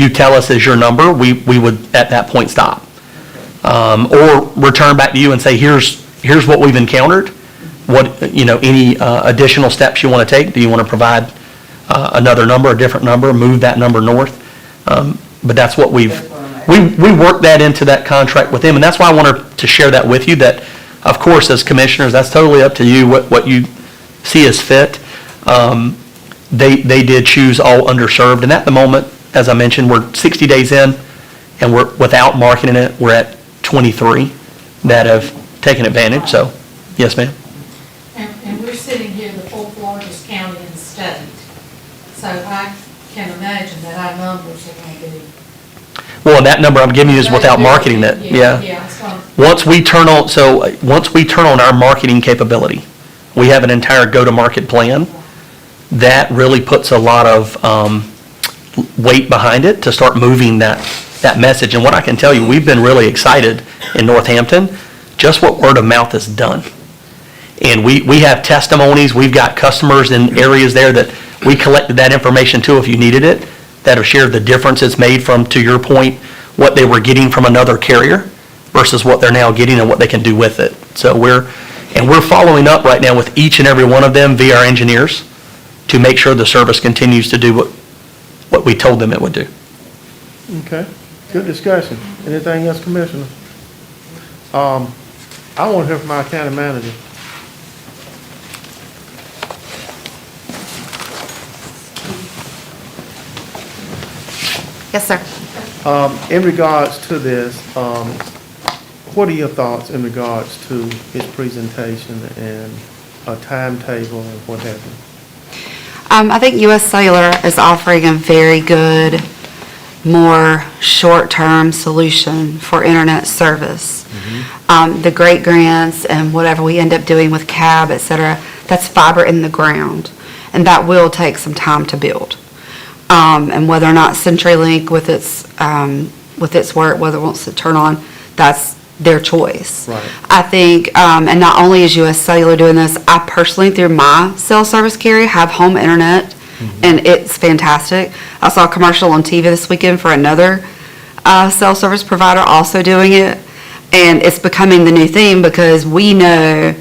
tell us is your number, we would at that point stop. Or return back to you and say, here's what we've encountered. What, any additional steps you want to take? Do you want to provide another number, a different number, move that number north? But that's what we worked that into that contract with them, and that's why I wanted to share that with you, that, of course, as commissioners, that's totally up to you, what you see as fit. They did choose all underserved, and at the moment, as I mentioned, we're 60 days in, and we're, without marketing it, we're at 23 that have taken advantage, so, yes, ma'am. And we're sitting here, the fourth largest county in the state. So I can imagine that our numbers are going to be. Well, and that number I'm giving you is without marketing it, yeah. Yeah, it's going to. Once we turn on our marketing capability, we have an entire go-to-market plan that really puts a lot of weight behind it to start moving that message. And what I can tell you, we've been really excited in Northampton, just what word of mouth has done. And we have testimonies, we've got customers in areas there that we collected that information too, if you needed it, that have shared the difference it's made from, to your point, what they were getting from another carrier versus what they're now getting and what they can do with it. So we're following up right now with each and every one of them via our engineers to make sure the service continues to do what we told them it would do. Okay, good discussion. Anything else, Commissioner? I want to hear from our county manager. Yes, sir. In regards to this, what are your thoughts in regards to his presentation and a timetable and what have you? I think US Cellular is offering a very good, more short-term solution for internet service. The great grants and whatever we end up doing with CAB, et cetera, that's fiber in the ground, and that will take some time to build. And whether or not CenturyLink with its work, whether it wants to turn on, that's their choice. Right. I think, and not only is US Cellular doing this, I personally, through my cell service carrier, have home internet, and it's fantastic. I saw a commercial on TV this weekend for another cell service provider also doing it, and it's becoming the new theme because we know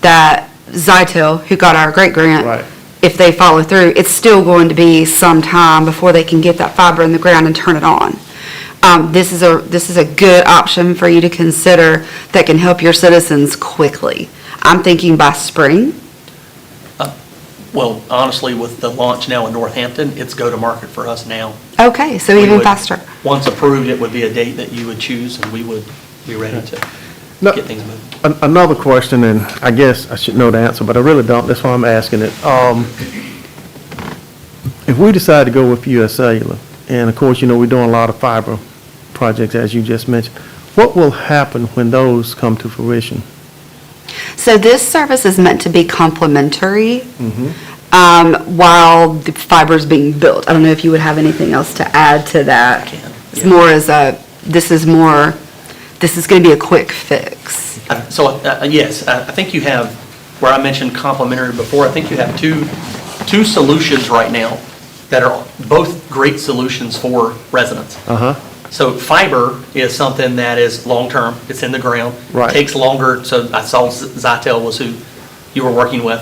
that Zytel, who got our great grant, Right. if they follow through, it's still going to be some time before they can get that fiber in the ground and turn it on. This is a good option for you to consider that can help your citizens quickly. I'm thinking by spring. Well, honestly, with the launch now in Northampton, it's go-to-market for us now. Okay, so We even would- faster. Once approved, it would be a date that you would choose, and we would be ready to No, get things moving. Another question, and I guess I should know the answer, but I really don't, that's why I'm asking it. If we decide to go with US Cellular, and of course, we're doing a lot of fiber projects, as you just mentioned, what will happen when those come to fruition? So this service is meant to be complementary while the fiber is being built. I don't know if you would have anything else to add to that. It's more as this is going to be a quick fix. Yes, I think you have, where I mentioned complementary before, I think you have two solutions right now that are both great solutions for residents. Uh-huh. So fiber is something that is long-term, it's in the ground. Right. Takes longer, so I saw Zytel was who you were working with.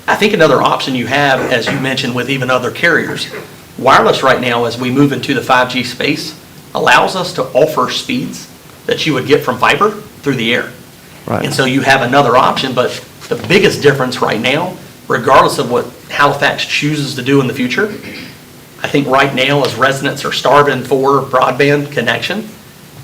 I think another option you have, as you mentioned with even other carriers, wireless right now, as we move into the 5G space, allows us to offer speeds that you would get from fiber through the air. Right. And so you have another option, but the biggest difference right now, regardless of what Halifax chooses to do in the future, I think right now, as residents are starving for broadband connection,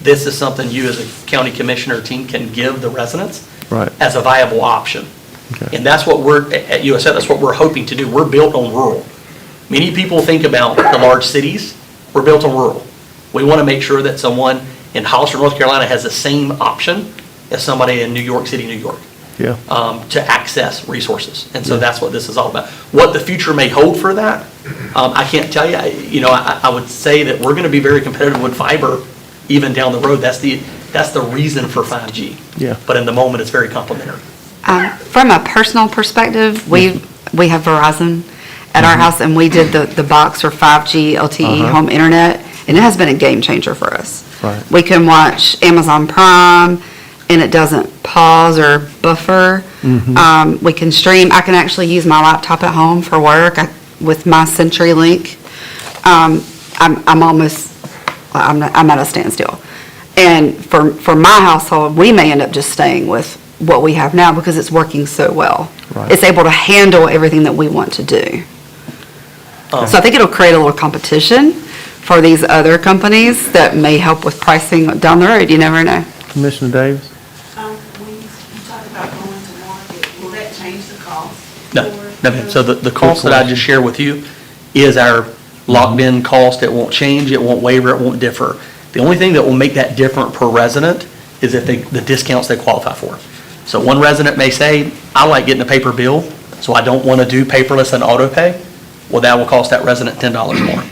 this is something you as a county commissioner team can give the residents Right. as a viable option. Okay. And that's what at USA, that's what we're hoping to do. We're built on rural. Many people think about the large cities. We're built on rural. We want to make sure that someone in Hollister, North Carolina has the same option as somebody in New York City, New York, Yeah. to access resources. And so that's what this is all about. What the future may hold for that, I can't tell you. I would say that we're going to be very competitive with fiber even down the road. That's the reason for 5G. Yeah. But in the moment, it's very complementary. From a personal perspective, we have Verizon at our house, and we did the box for 5G LTE home internet, and it has been a game changer for us. Right. We can watch Amazon Prime, and it doesn't pause or buffer. We can stream. I can actually use my laptop at home for work with my CenturyLink. I'm at a standstill. And for my household, we may end up just staying with what we have now because it's working so well. Right. It's able to handle everything that we want to do. So I think it'll create a little competition for these other companies that may help with pricing down the road. You never know. Commissioner Davis? When you talk about going to market, will that change the cost? No. So the cost that I just shared with you is our locked-in cost. It won't change, it won't waver, it won't differ. The only thing that will make that different per resident is if the discounts they qualify for. So one resident may say, I like getting a paper bill, so I don't want to do paperless and auto pay. Well, that will cost that resident $10 more.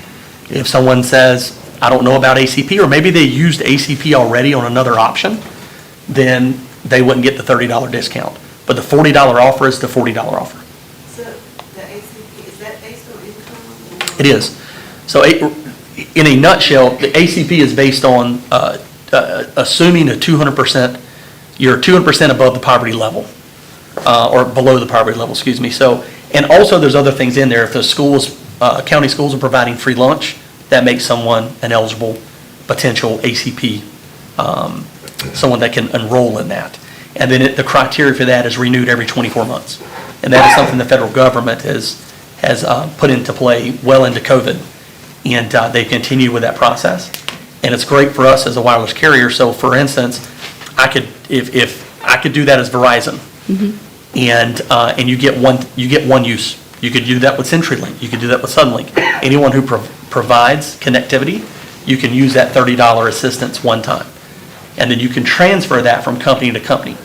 If someone says, I don't know about ACP, or maybe they used ACP already on another option, then they wouldn't get the $30 discount. But the $40 offer is the $40 offer. So the ACP, is that based on income? It is. So in a nutshell, the ACP is based on assuming a 200%, you're 200% above the poverty level, or below the poverty level, excuse me. So, and also there's other things in there. If the schools, county schools are providing free lunch, that makes someone an eligible potential ACP, someone that can enroll in that. And then the criteria for that is renewed every 24 months. And that is something the federal government has put into play well into COVID. And they continue with that process. And it's great for us as a wireless carrier. So for instance, if I could do that as Verizon, and you get one use. You could do that with CenturyLink. You could do that with Suddenlink. Anyone who provides connectivity, you can use that $30 assistance one time. And then you can transfer that from company to company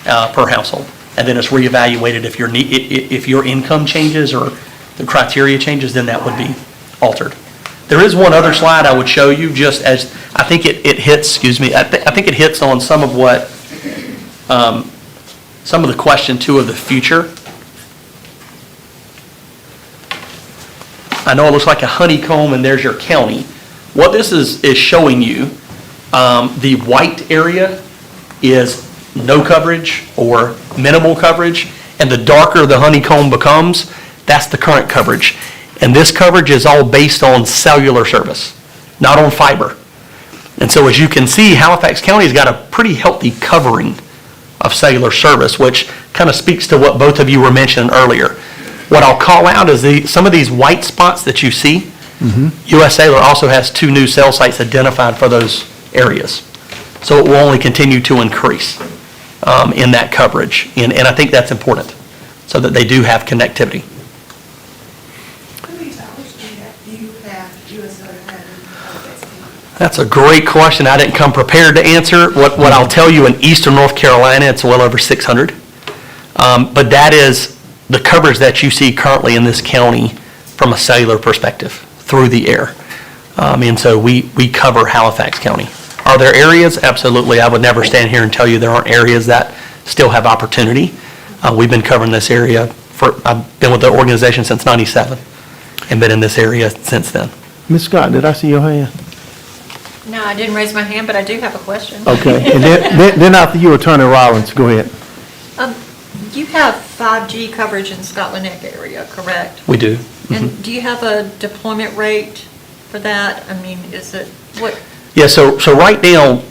per household. And then it's reevaluated if your income changes or the criteria changes, then that would be altered. There is one other slide I would show you, just as I think it hits. I think it hits on some of what some of the question too of the future. I know it looks like a honeycomb, and there's your county. What this is showing you, the white area is no coverage or minimal coverage, and the darker the honeycomb becomes, that's the current coverage. And this coverage is all based on cellular service, not on fiber. And so as you can see, Halifax County's got a pretty healthy covering of cellular service, which kind of speaks to what both of you were mentioning earlier. What I'll call out is some of these white spots that you see, US Cellular also has 2 new cell sites identified for those areas. So it will only continue to increase in that coverage. And I think that's important, so that they do have connectivity. How many towers do you have, US Cellular have in Halifax County? That's a great question. I didn't come prepared to answer. What I'll tell you, in eastern North Carolina, it's well over 600. But that is the coverage that you see currently in this county from a cellular perspective through the air. And so we cover Halifax County. Are there areas? Absolutely. I would never stand here and tell you there aren't areas that still have opportunity. We've been covering this area I've been with the organization since '97 and been in this area since then. Ms. Scott, did I see your hand? No, I didn't raise my hand, but I do have a question. Okay, and then after you, Attorney Rollins, go ahead. You have 5G coverage in Scotland Neck area, correct? We do. And do you have a deployment rate for that? I mean, is it, what? Yeah, so right now,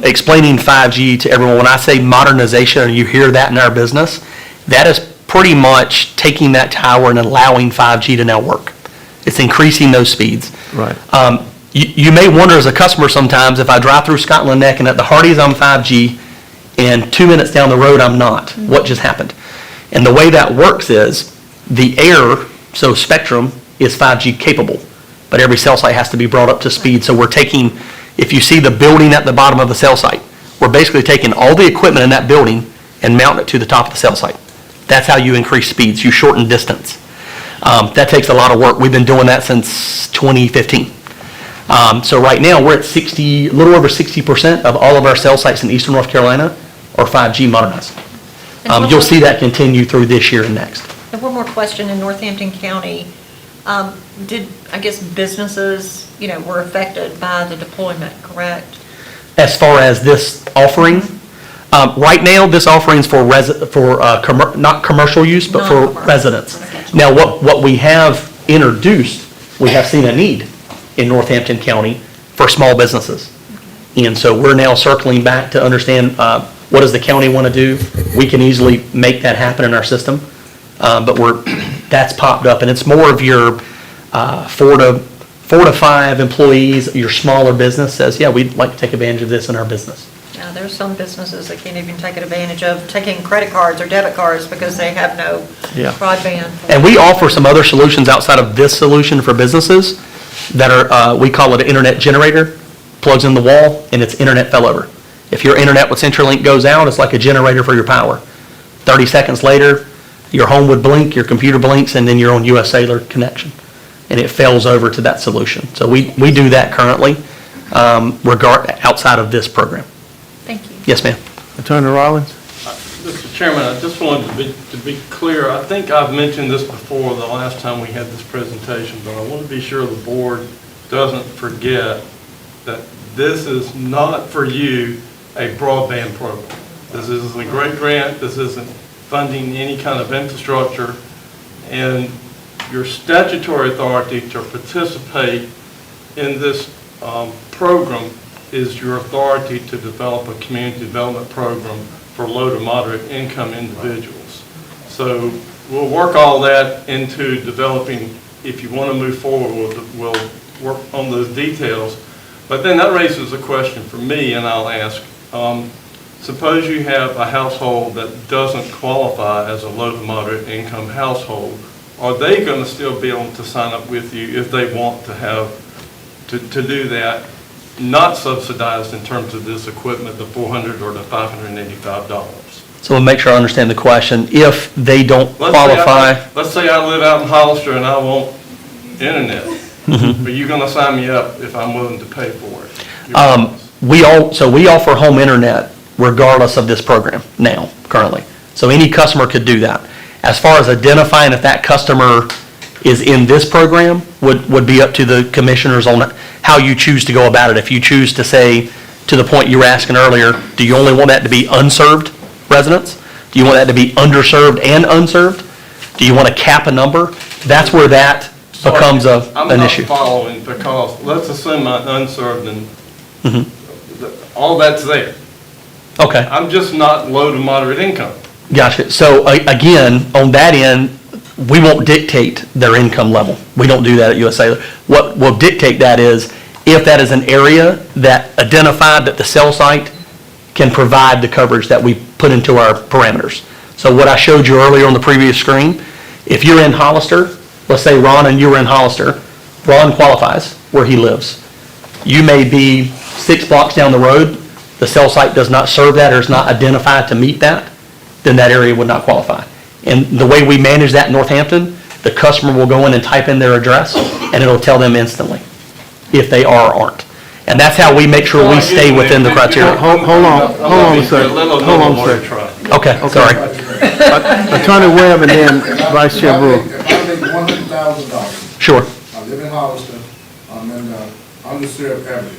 explaining 5G to everyone, when I say modernization, and you hear that in our business, that is pretty much taking that tower and allowing 5G to now work. It's increasing those speeds. Right. You may wonder as a customer sometimes, if I drive through Scotland Neck and at the Hardee's I'm 5G, and 2 minutes down the road I'm not, what just happened? And the way that works is, the air, so spectrum, is 5G capable, but every cell site has to be brought up to speed. So we're taking, if you see the building at the bottom of the cell site, we're basically taking all the equipment in that building and mounting it to the top of the cell site. That's how you increase speeds, you shorten distance. That takes a lot of work. We've been doing that since 2015. So right now, we're at a little over 60% of all of our cell sites in eastern North Carolina are 5G modernized. You'll see that continue through this year and next. And one more question, in Northampton County, did, I guess, businesses, were affected by the deployment, correct? As far as this offering, right now, this offering's for not commercial use, but for residents. Now, what we have introduced, we have seen a need in Northampton County for small businesses. And so we're now circling back to understand what does the county want to do. We can easily make that happen in our system, but that's popped up, and it's more of your 4 to 5 employees, your smaller business says, yeah, we'd like to take advantage of this in our business. Now, there's some businesses that can't even take advantage of taking credit cards or debit cards because they have no broadband. And we offer some other solutions outside of this solution for businesses that are, we call it an internet generator, plugs in the wall, and it's internet failover. If your internet with CenturyLink goes out, it's like a generator for your power. 30 seconds later, your home would blink, your computer blinks, and then you're on US Cellular connection. And it fails over to that solution. So we do that currently, outside of this program. Thank you. Yes, ma'am. Attorney Rollins? Mr. Chairman, I just wanted to be clear. I think I've mentioned this before the last time we had this presentation, but I want to be sure the board doesn't forget that this is not for you a broadband program. This isn't a great grant. This isn't funding any kind of infrastructure. And your statutory authority to participate in this program is your authority to develop a community development program for low to moderate income individuals. So we'll work all that into developing. If you want to move forward, we'll work on those details. But then that raises a question for me, and I'll ask, suppose you have a household that doesn't qualify as a low to moderate income household. Are they going to still be able to sign up with you if they want to have, to do that, not subsidized in terms of this equipment, the $400 or the $585? So we'll make sure I understand the question. If they don't qualify. Let's say I live out in Hollister and I want internet. Are you going to sign me up if I'm willing to pay for it? We offer home internet regardless of this program now, currently. So any customer could do that. As far as identifying if that customer is in this program would be up to the commissioners on how you choose to go about it. If you choose to say, to the point you were asking earlier, do you only want that to be unserved residents? Do you want that to be underserved and unserved? Do you want to cap a number? That's where that becomes an issue. I'm not following, because let's assume I'm unserved and all that's there. Okay. I'm just not low to moderate income. Gotcha. So again, on that end, we won't dictate their income level. We don't do that at US Cellular. What will dictate that is if that is an area that identified that the cell site can provide the coverage that we put into our parameters. So what I showed you earlier on the previous screen, if you're in Hollister, let's say Ron and you were in Hollister, Ron qualifies where he lives. You may be 6 blocks down the road, the cell site does not serve that or is not identified to meet that, then that area would not qualify. And the way we manage that in Northampton, the customer will go in and type in their address, and it'll tell them instantly if they are or aren't. And that's how we make sure we stay within the criteria. Hold on a second. Hold on a second. Okay, sorry. Attorney Webb and then Vice Chair Brewer. If I make $100,000. Sure. I live in Hollister, I'm in the underserved area.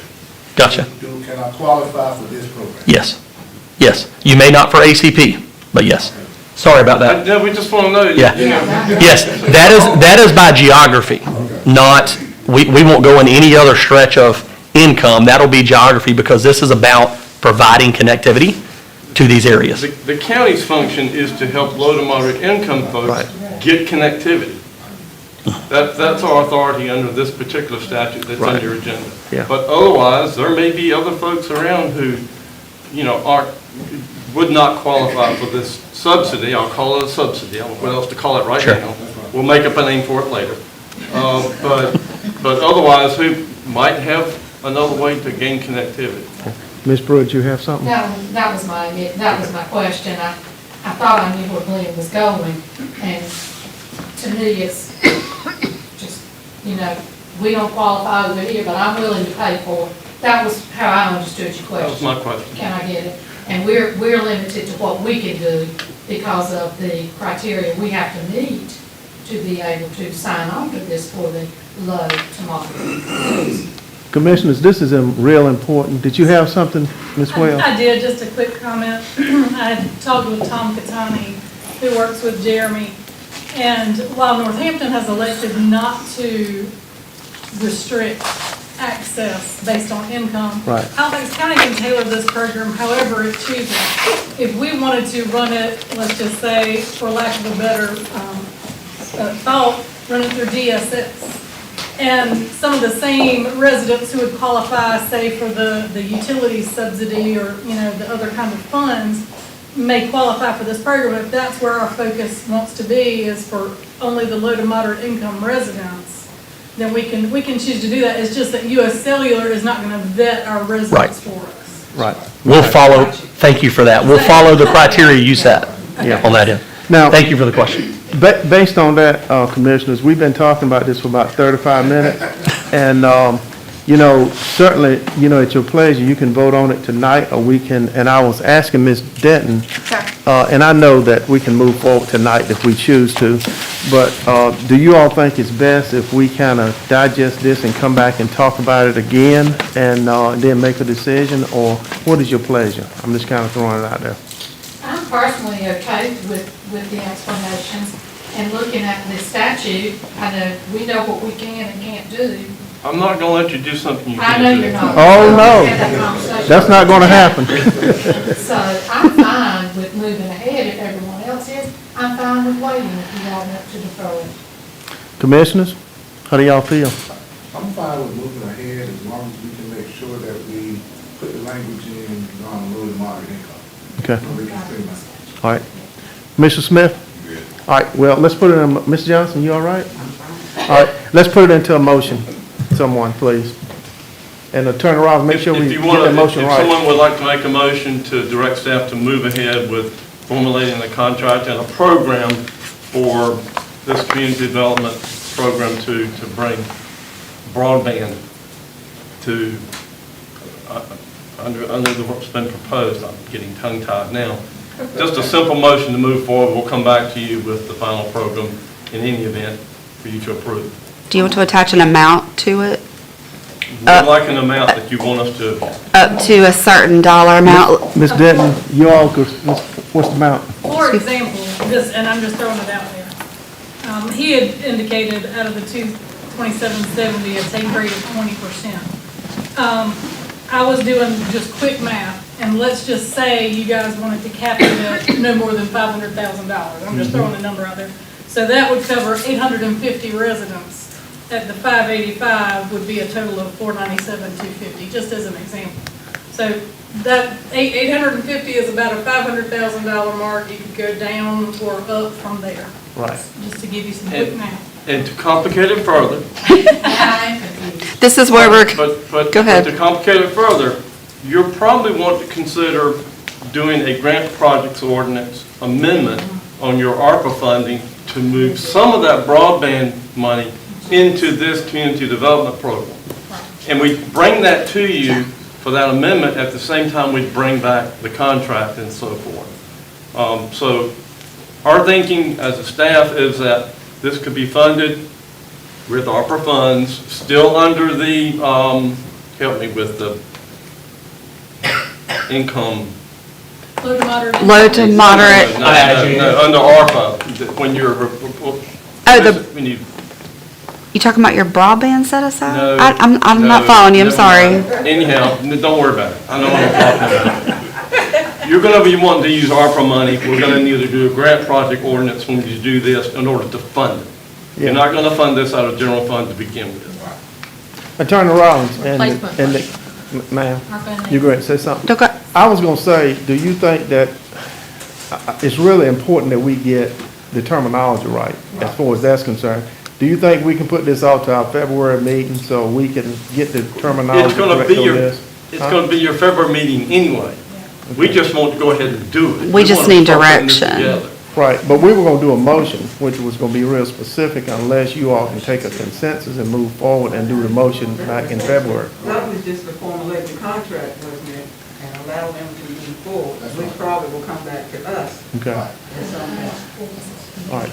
Gotcha. Can I qualify for this program? Yes. Yes. You may not for ACP, but yes. Sorry about that. Yeah, we just want to know. Yeah. You know. Yes, that is by geography, not, we won't go in any other stretch of income. That'll be geography because this is about providing connectivity to these areas. The county's function is to help low to moderate income folks get connectivity. That's our authority under this particular statute that's on your agenda. Yeah. But otherwise, there may be other folks around who, would not qualify for this subsidy. I'll call it a subsidy. I don't know what else to call it right now. We'll make up a name for it later. But otherwise, who might have another way to gain connectivity. Ms. Pruitt, you have something? That was my question. I thought I knew where Glenn was going, and to me, it's just, we don't qualify over here, but I'm willing to pay for it. That was how I understood your question. That was my question. Can I get it? And we're limited to what we can do because of the criteria we have to meet to be able to sign on to this for the low to moderate. Commissioners, this is real important. Did you have something, Ms. Wells? I did, just a quick comment. I had talked with Tom Catani, who works with Jeremy, and while Northampton has elected not to restrict access based on income, Right. Halifax County can tailor this program however it chooses. If we wanted to run it, let's just say, for lack of a better thought, run it through DSS. And some of the same residents who would qualify, say, for the utility subsidy or, the other kind of funds may qualify for this program. If that's where our focus wants to be, is for only the low to moderate income residents, then we can choose to do that. It's just that US Cellular is not going to vet our residents for us. Right. We'll follow, thank you for that. We'll follow the criteria you set on that end. Now, thank you for the question. Based on that, Commissioners, we've been talking about this for about 35 minutes, and, certainly, at your pleasure, you can vote on it tonight, or we can, and I was asking Ms. Denton, and I know that we can move forward tonight if we choose to, but do you all think it's best if we kind of digest this and come back and talk about it again, and then make a decision, or what is your pleasure? I'm just kind of throwing it out there. I'm personally okay with the explanations and looking at the statute. I know, we know what we can and can't do. I'm not going to let you do something you can't I know do. you're not. Oh, no. We've had that conversation. That's not going to happen. So I'm fine with moving ahead if everyone else is. I'm fine with waiting if you all want to defer it. Commissioners, how do y'all feel? I'm fine with moving ahead as long as we can make sure that we put the language in on low to moderate income. Okay. We can streamline. All right. Mr. Smith? All right, well, let's put it in, Mr. Johnson, you all right? All right, let's put it into a motion. Someone, please. And Attorney Ross, make sure we If you get want, that motion if right. someone would like to make a motion to direct staff to move ahead with formulating the contract and a program for this community development program to bring broadband to, under what's been proposed, I'm getting tongue-tied now. Just a simple motion to move forward. We'll come back to you with the final program in any event for you to approve. Do you want to attach an amount to it? Would like an amount that you want us to, Up to a certain dollar amount. Ms. Denton, you all, what's the amount? For example, this, and I'm just throwing it out there. He had indicated out of the 2770, a take rate of 20%. I was doing just quick math, and let's just say you guys wanted to cap it at no more than $500,000. I'm just throwing a number out there. So that would cover 850 residents. At the 585 would be a total of 497,250, just as an example. So that 850 is about a $500,000 mark. You could go down or up from there. Right. Just to give you some quick math. and to complicate it further. This is where we're, But go ahead. to complicate it further, you'll probably want to consider doing a grant projects ordinance amendment on your ARPA funding to move some of that broadband money into this community development program. And we bring that to you for that amendment at the same time we bring back the contract and so forth. So our thinking as a staff is that this could be funded with ARPA funds, still under the, help me with the income. Low to moderate. Low to moderate. No, under ARPA, when you're, when you, You talking about your broadband set aside? No, I'm not following you, I'm never sorry. mind. Anyhow, don't worry about it. I know what I'm talking about. You're gonna be wanting to use ARPA money. We're gonna need to do a grant project ordinance when you do this in order to fund it. You're not gonna fund this out of general fund to begin with. Attorney Rollins, and Replacement ma'am, ARPA. you go ahead and say something. Okay. I was gonna say, do you think that it's really important that we get the terminology right, as far as that's concerned? Do you think we can put this out to our February meeting so we can get the terminology It's gonna correct be on your, this? it's gonna be your February meeting anyway. We just want to go ahead and do it. We just wanna need start putting this direction. together. Right, but we were gonna do a motion, which was gonna be real specific unless you all can take a consensus and move forward and do the motion back in February. That was just to formulate the contract, wasn't it, and allow them to move forward, which probably will come back to us Okay, at some point. all right.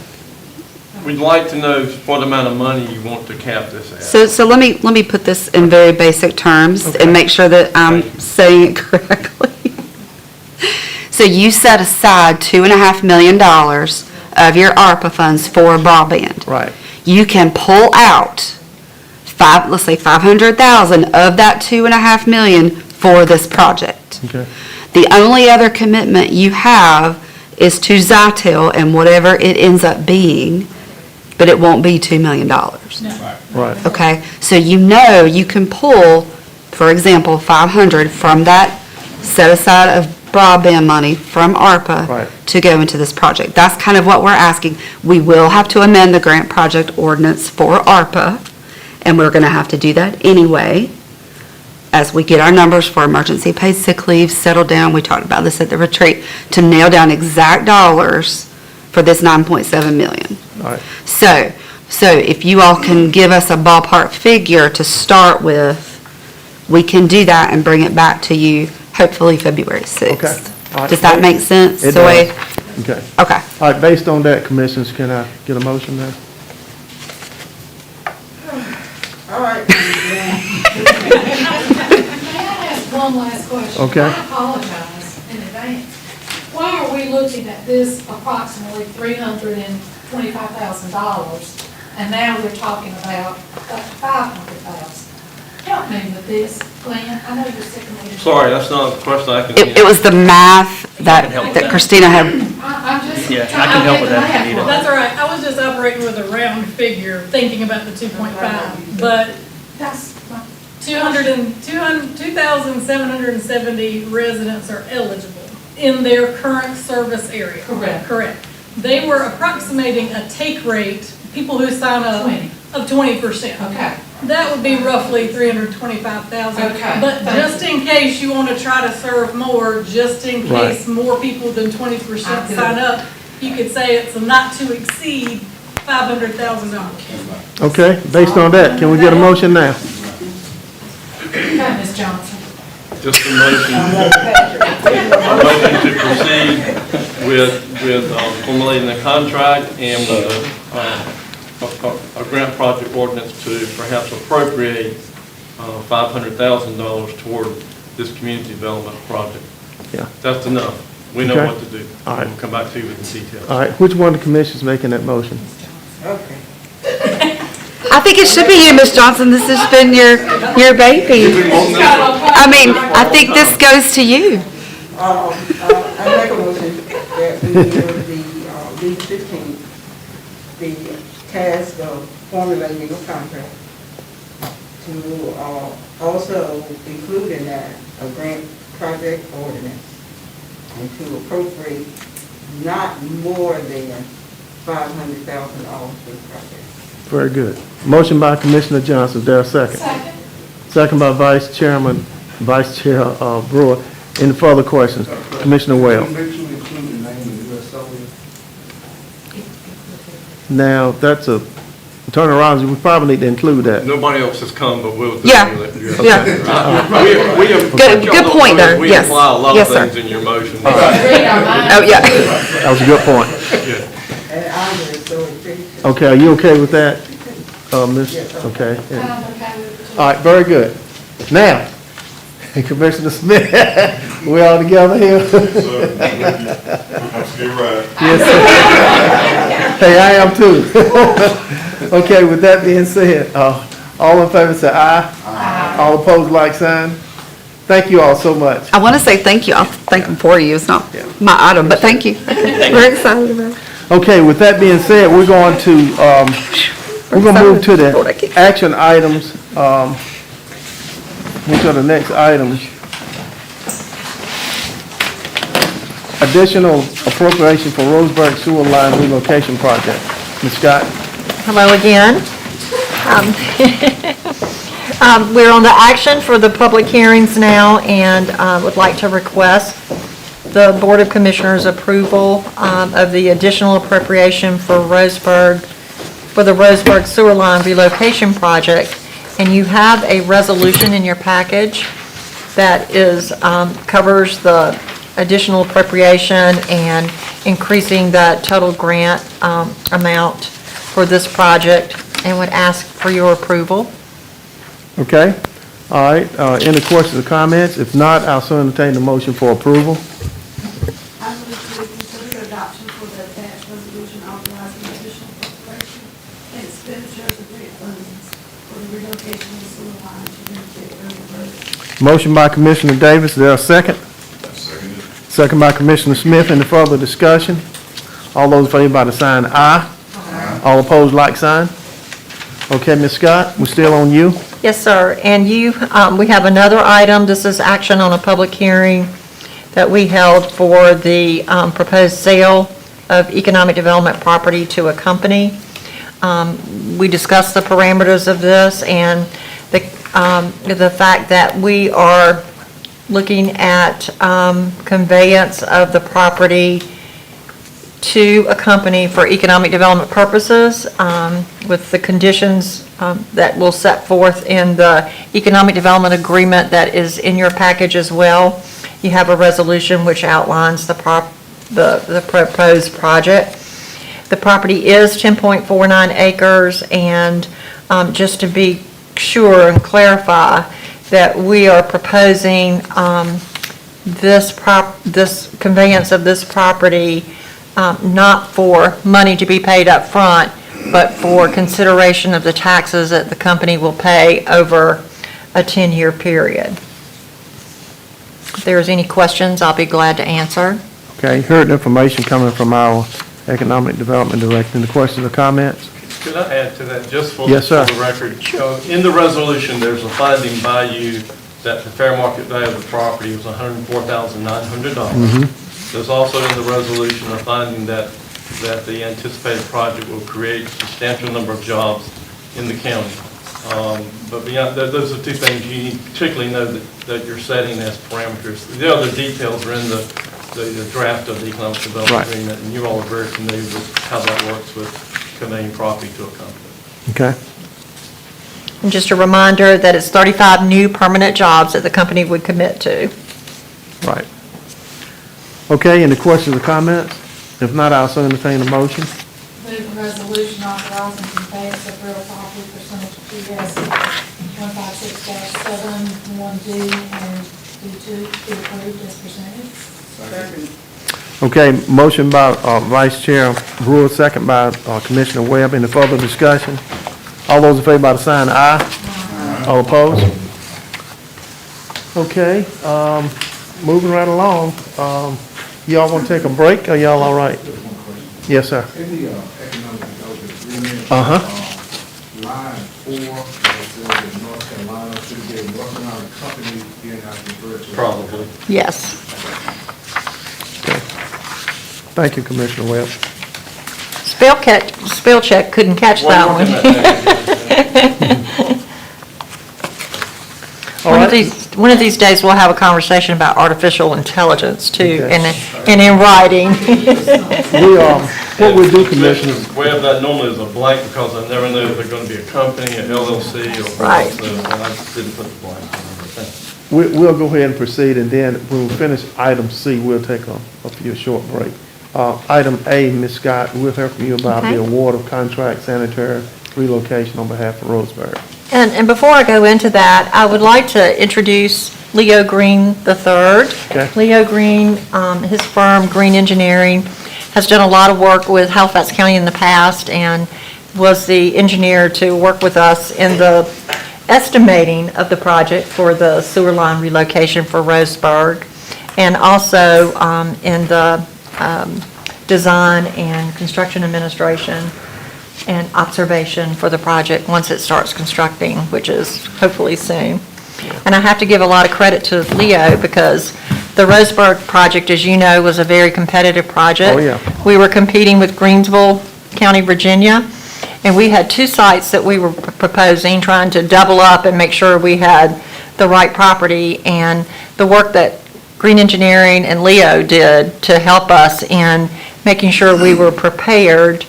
We'd like to know what amount of money you want to cap this at. So let me put this in very basic terms and make sure that I'm saying it correctly. So you set aside $2.5 million of your ARPA funds for broadband. Right. You can pull out let's say 500,000 of that $2.5 million for this project. Okay. The only other commitment you have is to Zytel and whatever it ends up being, but it won't be $2 million. Right. Okay, so you know you can pull, for example, 500 from that set aside of broadband money from ARPA Right. to go into this project. That's kind of what we're asking. We will have to amend the grant project ordinance for ARPA, and we're gonna have to do that anyway as we get our numbers for emergency paid sick leave settled down. We talked about this at the retreat, to nail down exact dollars for this 9.7 million. All right. So if you all can give us a ballpark figure to start with, we can do that and bring it back to you, hopefully February 6th. Okay. All right. Does that make sense? It The way- does. Okay. Okay. All right, based on that, commissioners, can I get a motion there? All right. May I ask one last question? Okay. I apologize in advance. Why are we looking at this approximately $325,000, and now we're talking about $500,000? Help me with this, Glenn. I know you're sick of me. Sorry, that's not a question I can It was the math that Christina had. I'm just. Yeah, I can help with that if you need it. That's all right. I was just operating with a round figure, thinking about the 2.5, but That's, 2,770 residents are eligible in their current service area. Correct. Correct. They were approximating a take rate, people who sign up, 20. of 20%. okay. That would be roughly 325,000. Okay, But thank just in case you want to try to serve more, just in Right. case more people than 20% I get it. sign up, you could say it's a not to exceed $500,000. Okay, based on that, can we get a motion now? Okay, Ms. Johnson. just a motion to proceed with formulating the contract and with a grant project ordinance to perhaps appropriate $500,000 toward this community development project. Yeah. That's enough. We know Okay. what to do. All right. We'll come back to you with the details. All right, which one of the commissioners making that motion? Okay. I think it should be you, Ms. Johnson. This has been your baby. I mean, I think this goes to you. I make a motion that we give the League 15 the task of formulating a contract to also include in that a grant project ordinance and to appropriate not more than $500,000 for the project. Very good. Motion by Commissioner Johnson, is there a second? Second. Second by Vice Chair Brewer. Any further questions? Commissioner Wales. Make sure you include the name of the U.S. Cellular. Now, that's a turnaround, we probably need to include that. Nobody else has come, but we'll. Yeah. Yeah. Good point, though. We Yes. imply a lot Yes, of sir. things in your motion. Oh, yeah. That was a good point. And I'm just so appreciative. Okay, are you okay with that, Ms.? Okay. All right, very good. Now, Commissioner Smith, we all together here? Yes, sir. Hey, I am too. Okay, with that being said, all in favor say aye. Aye. All opposed, like sign. Thank you all so much. I want to say thank you. I'll thank them for you. It's not my item, but thank you. We're excited about it. Okay, with that being said, we're going to move to the action items. Which are the next items? Additional appropriation for Roseburg Sewer Line Relocation Project. Ms. Scott? Hello again. We're on the action for the public hearings now, and would like to request the Board of Commissioners' approval of the additional appropriation for the Roseburg Sewer Line Relocation Project. And you have a resolution in your package that covers the additional appropriation and increasing the total grant amount for this project, and would ask for your approval. Okay, all right, any questions or comments? If not, I'll soon entertain the motion for approval. I move to consider adoption for the attached resolution authorizing additional appropriation and expenditures of grant funds for the relocation of the sewer line to benefit Roseburg. Motion by Commissioner Davis, is there a second? Second by Commissioner Smith. Any further discussion? All those in favor by the sign aye. Aye. All opposed, like sign. Okay, Ms. Scott, we're still on you. Yes, sir. And we have another item. This is action on a public hearing that we held for the proposed sale of economic development property to a company. We discussed the parameters of this and the fact that we are looking at conveyance of the property to a company for economic development purposes with the conditions that we'll set forth in the economic development agreement that is in your package as well. You have a resolution which outlines the proposed project. The property is 10.49 acres, and just to be sure and clarify that we are proposing this conveyance of this property not for money to be paid up front, but for consideration of the taxes that the company will pay over a 10-year period. If there's any questions, I'll be glad to answer. Okay, heard information coming from our Economic Development Director. Any questions or comments? Could I add to that, just for Yes, sir. the record? In the resolution, there's a finding by you that the fair market value of the property was $104,900. There's also in the resolution a finding that the anticipated project will create a substantial number of jobs in the county. But beyond, those are two things you need to particularly know that you're setting as parameters. The other details are in the draft of the economic development agreement, and you all are very familiar with how that works with conveying property to a company. Okay. And just a reminder that it's 35 new permanent jobs that the company would commit to. Right. Okay, any questions or comments? If not, I'll soon entertain a motion. Move the resolution authorizing conveyance of real property pursuant to GS 156 -71D and D2 be approved as presented. Okay, motion by Vice Chair Brewer, second by Commissioner Webb. Any further discussion? All those in favor by the sign aye. All opposed? Okay, moving right along. Y'all want to take a break, or y'all all right? Yes, sir. In the economic development agreement, Uh-huh. line 4, it says that North Carolina should be a North Carolina company being referred to. Probably. Yes. Thank you, Commissioner Webb. Spell check couldn't catch that one. One of these days, we'll have a conversation about artificial intelligence too, Okay. and in writing. What we do, Commissioner, Webb, that normally is a blank because I never know if they're going to be a company, an LLC, or what. Right. So I just didn't put the blank on everything. we'll go ahead and proceed, and then when we finish item C, we'll take a few short break. Item A, Ms. Scott, we'll hear from you about the Okay. award of contract sanitary relocation on behalf of Roseburg. And before I go into that, I would like to introduce Leo Green III. Okay. Leo Green, his firm, Green Engineering, has done a lot of work with Halifax County in the past and was the engineer to work with us in the estimating of the project for the sewer line relocation for Roseburg, and also in the design and construction administration and observation for the project once it starts constructing, which is hopefully soon. And I have to give a lot of credit to Leo because the Roseburg project, as you know, was a very competitive project. Oh, yeah. We were competing with Greensville County, Virginia, and we had two sites that we were proposing, trying to double up and make sure we had the right property. And the work that Green Engineering and Leo did to help us in making sure we were prepared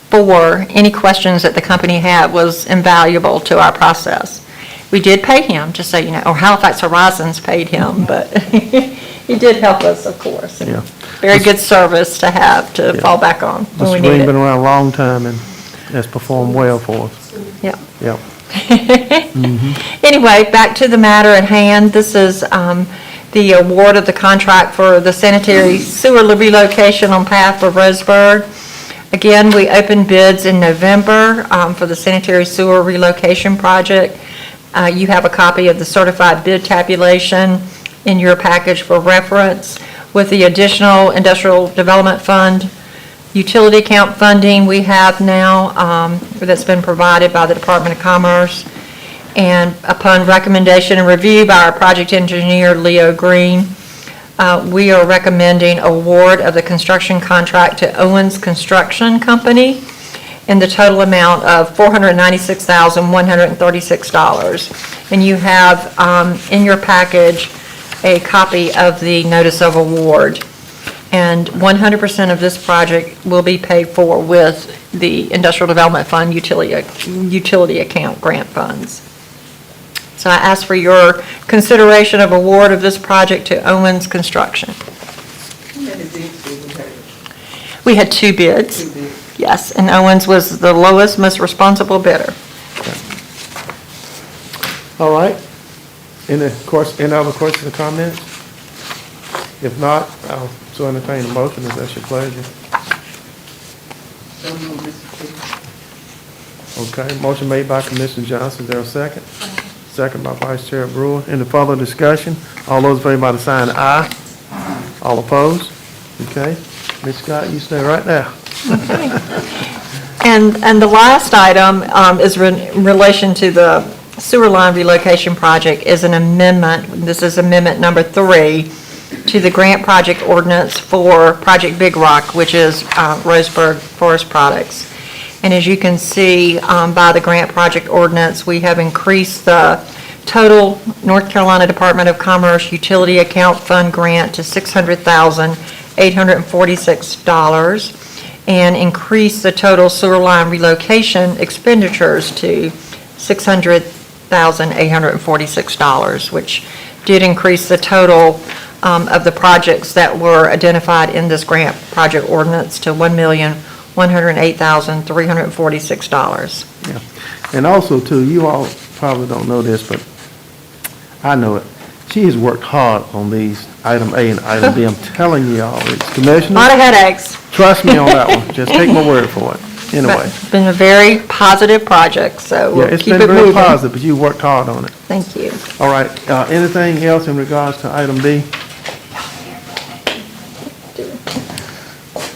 for any questions that the company had was invaluable to our process. We did pay him, just so you know, or Halifax Horizons paid him, but he did help us, of course. Yeah. Very good service to have to fall back on when we Mr. need Green it. been around a long time and has performed well for us. Yeah. Yep. Anyway, back to the matter at hand. This is the award of the contract for the sanitary sewer relocation on behalf of Roseburg. Again, we opened bids in November for the sanitary sewer relocation project. You have a copy of the certified bid tabulation in your package for reference. With the additional Industrial Development Fund utility account funding we have now that's been provided by the Department of Commerce, and upon recommendation and review by our project engineer, Leo Green, we are recommending award of the construction contract to Owens Construction Company in the total amount of $496,136. And you have in your package a copy of the notice of award. And 100% of this project will be paid for with the Industrial Development Fund utility account grant funds. So I ask for your consideration of award of this project to Owens Construction. We had two bids. Yes, and Owens was the lowest, most responsible bidder. All right. Any other questions or comments? If not, I'll so entertain a motion if that's your pleasure. Okay, motion made by Commissioner Johnson. Is there a second? Second by Vice Chair Brewer. Any further discussion? All those in favor by the sign aye. All opposed? Okay. Ms. Scott, you stay right there. And the last item is in relation to the sewer line relocation project is an amendment. This is amendment number 3 to the grant project ordinance for Project Big Rock, which is Roseburg Forest Products. And as you can see by the grant project ordinance, we have increased the total North Carolina Department of Commerce utility account fund grant to $600,846 and increased the total sewer line relocation expenditures to $600,846, which did increase the total of the projects that were identified in this grant project ordinance to $1,108,346. Yeah. And also, too, you all probably don't know this, but I know it. She has worked hard on these, item A and item B. I'm telling you all, it's Commissioner. Lot of headaches. Trust me on that one. Just take my word for it. Anyway. It's been a very positive project, so Yeah, we'll it's keep been it very moving. positive, but you worked hard on it. Thank you. All right, anything else in regards to item B?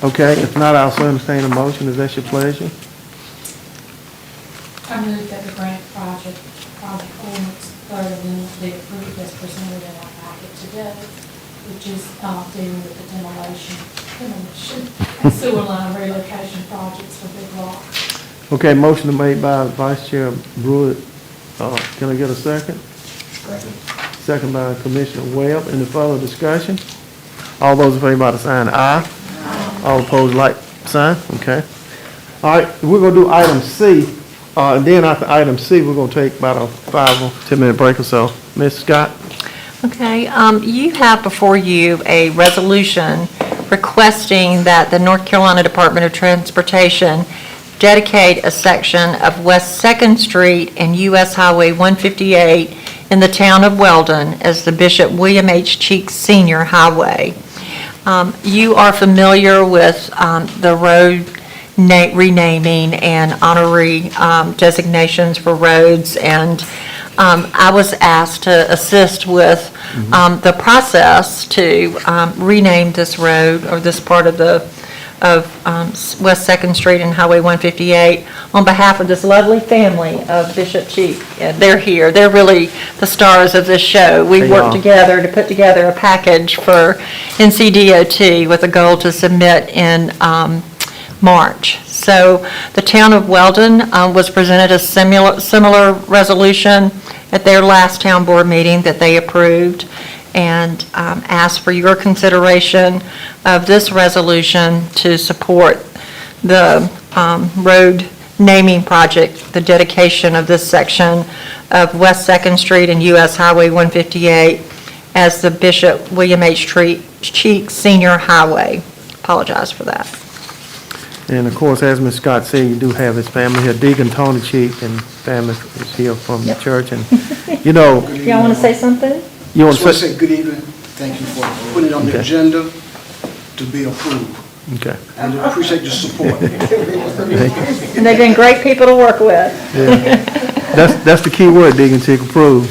Okay, if not, I'll also entertain a motion. Is that your pleasure? I move that the grant project ordinance third amendment be approved as presented in our packet today, which is dealing with the demolition and sewer line relocation projects for Big Rock. Okay, motion made by Vice Chair Brewer. Can I get a second? Second by Commissioner Webb. Any further discussion? All those in favor by the sign aye. All opposed, like sign. Okay. All right, we're gonna do item C. And then after item C, we're gonna take about a 5 or 10-minute break or so. Ms. Scott? Okay, you have before you a resolution requesting that the North Carolina Department of Transportation dedicate a section of West 2nd Street and US Highway 158 in the town of Weldon as the Bishop William H. Cheeks Senior Highway. You are familiar with the road renaming and honorary designations for roads, and I was asked to assist with the process to rename this road, or this part of West 2nd Street and Highway 158 on behalf of this lovely family of Bishop Cheek. They're here. They're really the stars of this show. We They worked are. together to put together a package for NCDOT with a goal to submit in March. So the town of Weldon was presented a similar resolution at their last town board meeting that they approved, and asked for your consideration of this resolution to support the road naming project, the dedication of this section of West 2nd Street and US Highway 158 as the Bishop William H. Cheeks Senior Highway. Apologize for that. And of course, as Ms. Scott said, you do have his family here. Deacon Tony Cheek and family is here from the church. And, you know, Y'all want to say something? you want Just want to to say? say good evening. Thank you for putting it on the Okay. agenda to be approved. Okay. And I appreciate your support. And they've been great people to work with. Yeah. That's the key word, Deacon Cheek, approved.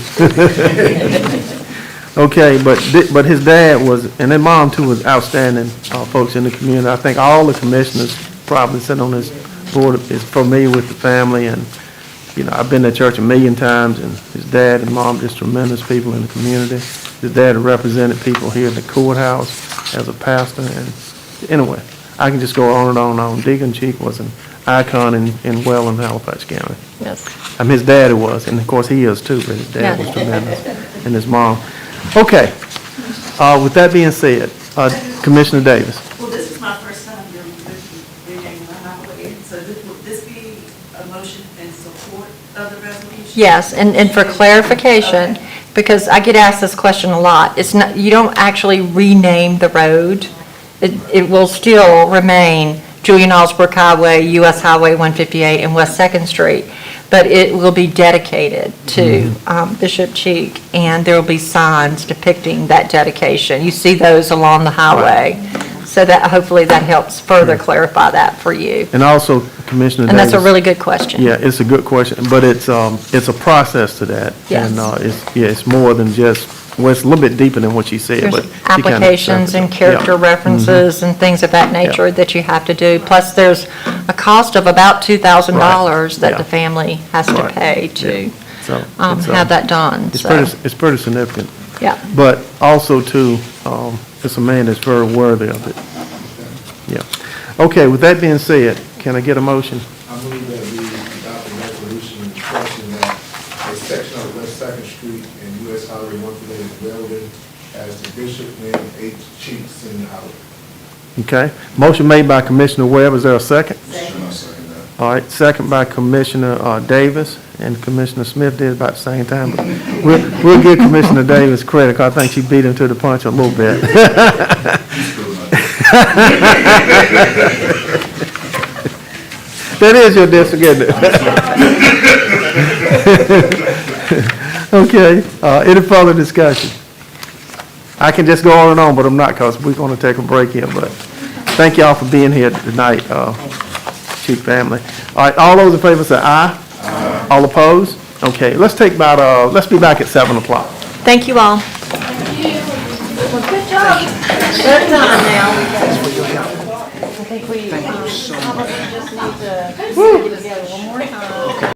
Okay, but his dad was, and their mom too, was outstanding folks in the community. I think all the commissioners probably sitting on this board is familiar with the family, and, you know, I've been to church a million times, and his dad and mom just tremendous people in the community. His dad represented people here at the courthouse as a pastor, and anyway, I can just go on and on and on. Deacon Cheek was an icon in Welland, Halifax County. Yes. His dad was, and of course he is too, but his dad Yeah. was tremendous, and his mom. Okay, with that being said, Commissioner Davis. Well, this is my first time doing renaming my highway, so would this be a motion in support of the resolution? Yes, and for clarification, because I get asked this question a lot, it's not, you don't actually rename the road. It will still remain Julian Alsbrook Highway, US Highway 158, and West 2nd Street, but it will be dedicated to Bishop Cheek, and there will be signs depicting that dedication. You see those along the highway, so that, hopefully that helps further clarify that for you. And also, Commissioner Davis. And that's a really good question. Yeah, it's a good question, but it's a process to that. Yes. And it's more than just, well, it's a little bit deeper than what you said, There's but. she kinda applications and character Yeah. references and things of that nature that you have to do. Plus, there's a cost of about $2,000 that the family has to Right. pay to So, it's, have that done, so. It's pretty significant. Yeah. But also too, it's a man that's very worthy of it. Yeah. Okay, with that being said, can I get a motion? I move that we adopt a resolution requesting that a section of West 2nd Street and US Highway 158 is welded as the Bishop William H. Cheeks Senior Highway. Okay. Motion made by Commissioner Webb. Is there a second? Second. All right, second by Commissioner Davis, and Commissioner Smith did about the same time. But we'll give Commissioner Davis credit, because I think she beat him to the punch a little bit. That is your district, isn't it? Okay, any further discussion? I can just go on and on, but I'm not, because we're going to take a break here, but thank y'all for being here tonight, Chief family. All right, all those in favor say aye. Aye. All opposed? Okay, let's be back at 7 o'clock. Thank you all. Good job. Third time now. I think we probably just need to get together one more time.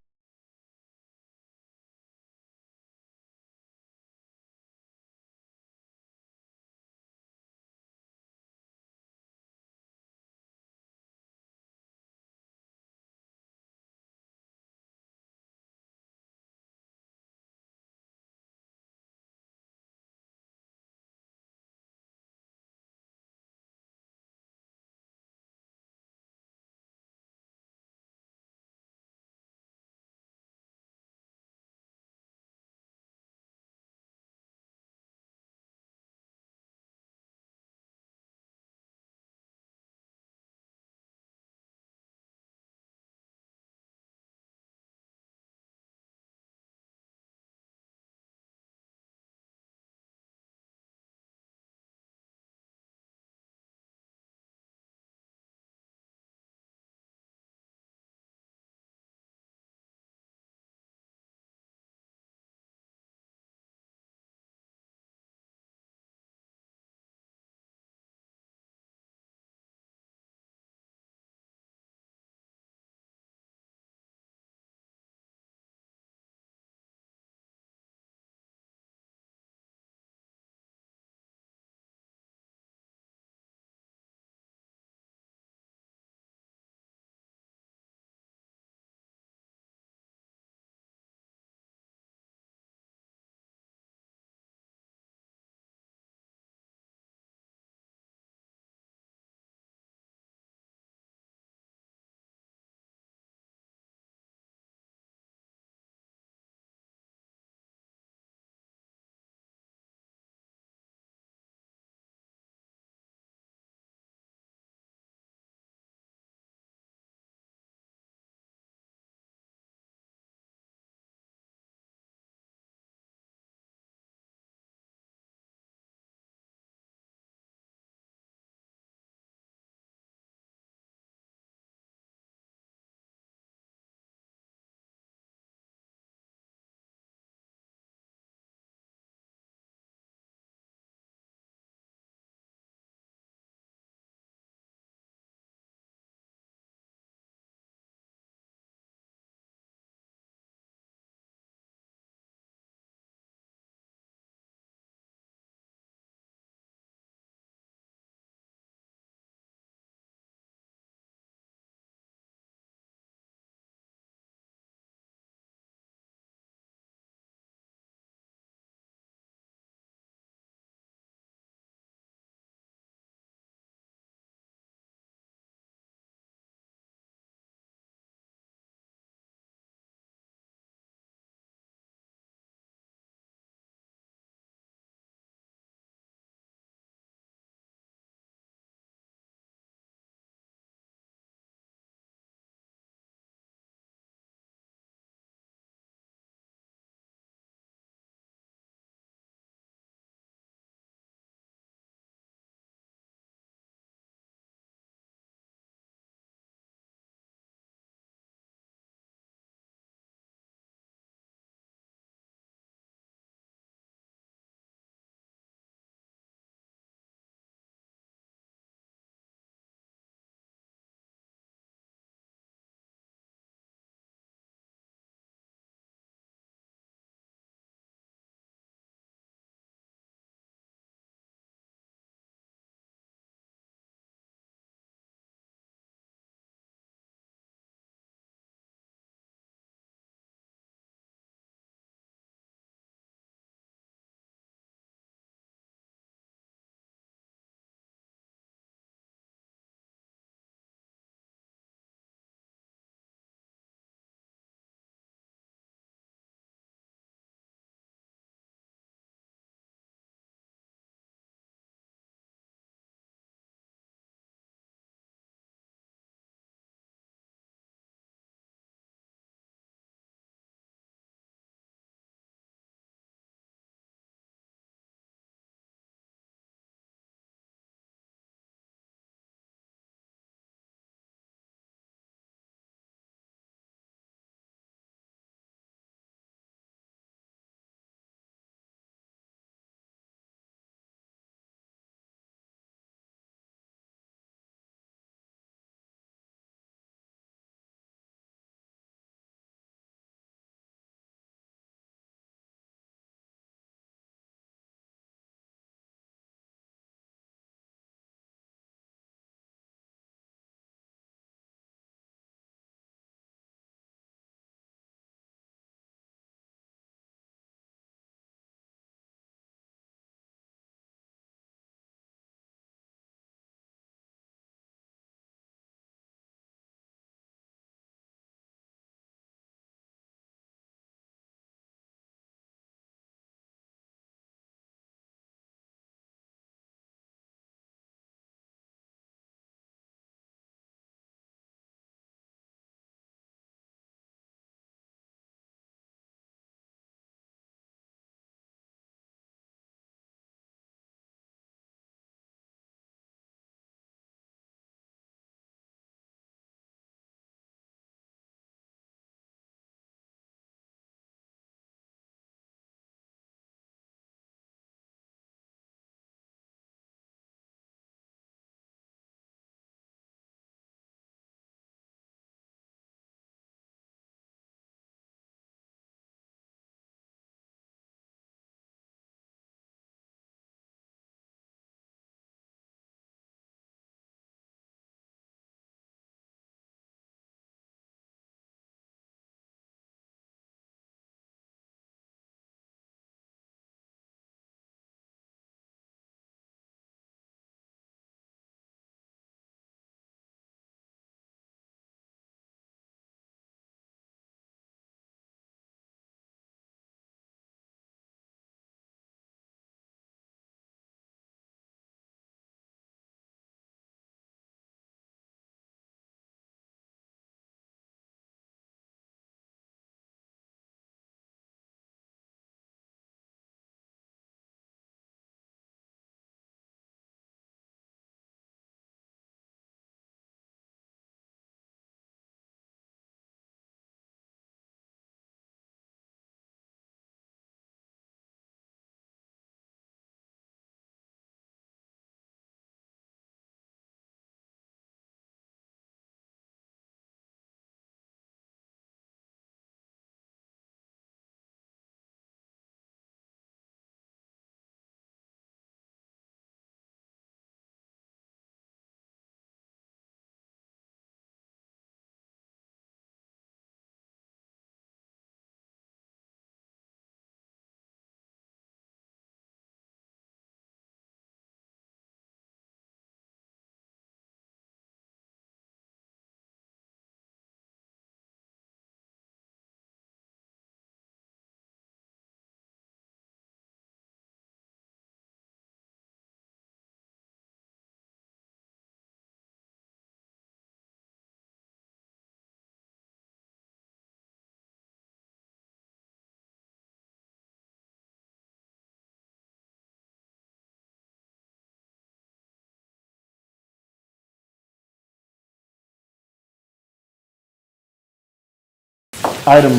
Item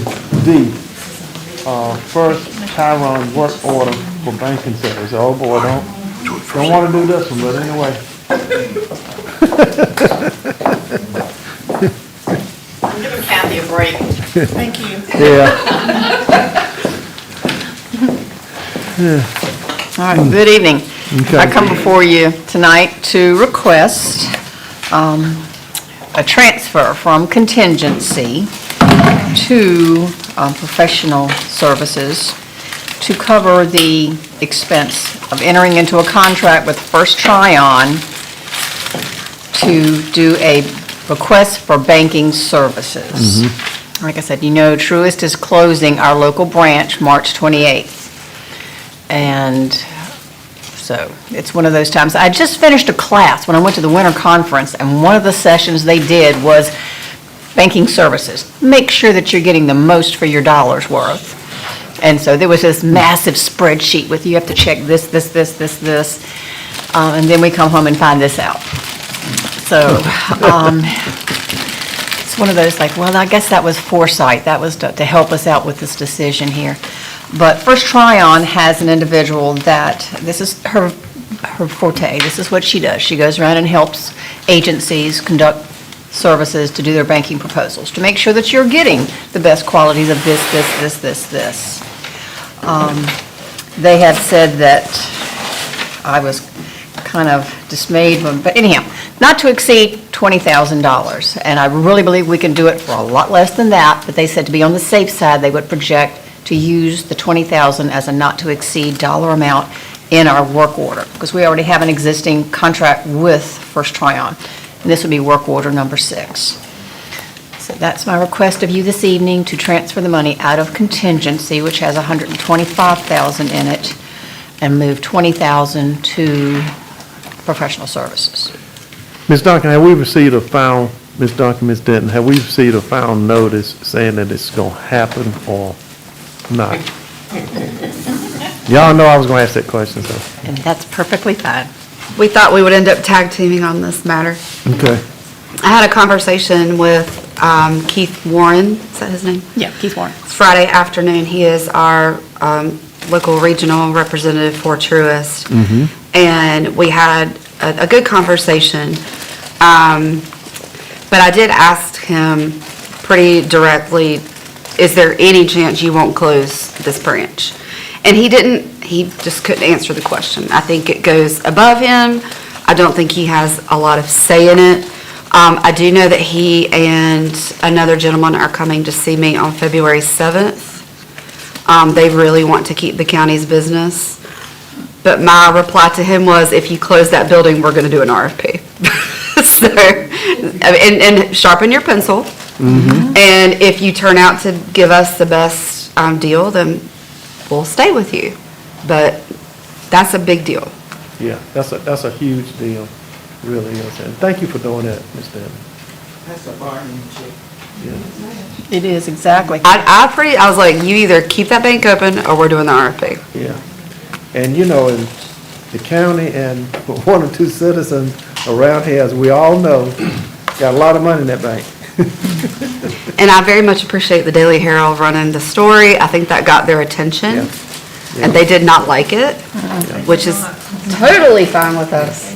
D, first Tyrone work order for banking service. Oh boy, don't want to do this one, but anyway. I'm giving Kathy a break. Thank you. Yeah. All right, good evening. Okay. I come before you tonight to request a transfer from contingency to professional services to cover the expense of entering into a contract with First Tryon to do a request for banking services. Like I said, you know, Truist is closing our local branch March 28th. And so it's one of those times. I just finished a class when I went to the winter conference, and one of the sessions they did was banking services. Make sure that you're getting the most for your dollar's worth. And so there was this massive spreadsheet with you have to check this, and then we come home and find this out. So it's one of those like, well, I guess that was foresight. That was to help us out with this decision here. But First Tryon has an individual that, this is her forte. This is what she does. She goes around and helps agencies conduct services to do their banking proposals, to make sure that you're getting the best qualities of this. They had said that I was kind of dismayed, but anyhow, not to exceed $20,000. And I really believe we can do it for a lot less than that, but they said to be on the safe side, they would project to use the $20,000 as a not-to-exceed dollar amount in our work order, because we already have an existing contract with First Tryon, and this would be work order number 6. So that's my request of you this evening, to transfer the money out of contingency, which has $125,000 in it, and move $20,000 to professional services. Ms. Duncan, have we received a final, Ms. Duncan, Ms. Denton, have we received a final notice saying that it's going to happen or not? Y'all know I was going to ask that question, so. And that's perfectly fine. We thought we would end up tag teaming on this matter. Okay. I had a conversation with Keith Warren, is that his name? Yeah, Keith Warren. It's Friday afternoon. He is our local regional representative for Truist. And we had a good conversation. But I did ask him pretty directly, is there any chance you won't close this branch? And he just couldn't answer the question. I think it goes above him. I don't think he has a lot of say in it. I do know that he and another gentleman are coming to see me on February 7th. They really want to keep the county's business. But my reply to him was, if you close that building, we're going to do an RFP. So, and sharpen your pencil. And if you turn out to give us the best deal, then we'll stay with you. But that's a big deal. Yeah, that's a huge deal, really is. And thank you for doing that, Ms. Denton. That's a bargaining chip. Yeah. It is, exactly. I was like, you either keep that bank open or we're doing the RFP. Yeah. And you know, in the county and one or two citizens around here, as we all know, got a lot of money in that bank. And I very much appreciate the Daily Herald running the story. I think that got their attention. Yeah. And they did not like it, which is totally fine with us.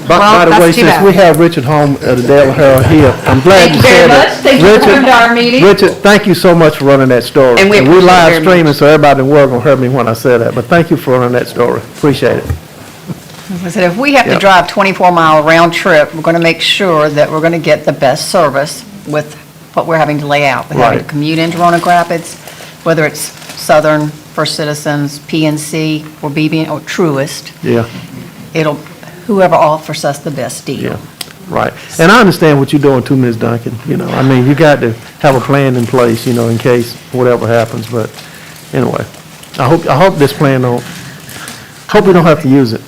By the way, since we have Richard Holm at the Daily Herald here, I'm glad you said that. Thank you very much. Thank you for coming to our meeting. Richard, thank you so much for running that story. And we appreciate it live very streaming, much. so everybody in the world gonna hear me when I say that. But thank you for running that story. Appreciate it. I said, if we have to Yep. drive 24-mile round trip, we're going to make sure that we're going to get the best service with what we're having to lay out. We're having to Right. commute into Roanoke Rapids, whether it's Southern, First Citizens, PNC, or BB, or Truist. Yeah, Whoever offers us the best deal. yeah, right. And I understand what you're doing too, Ms. Duncan. You know, I mean, you got to have a plan in place, you know, in case whatever happens. But anyway, I hope this plan hope we don't have to use it.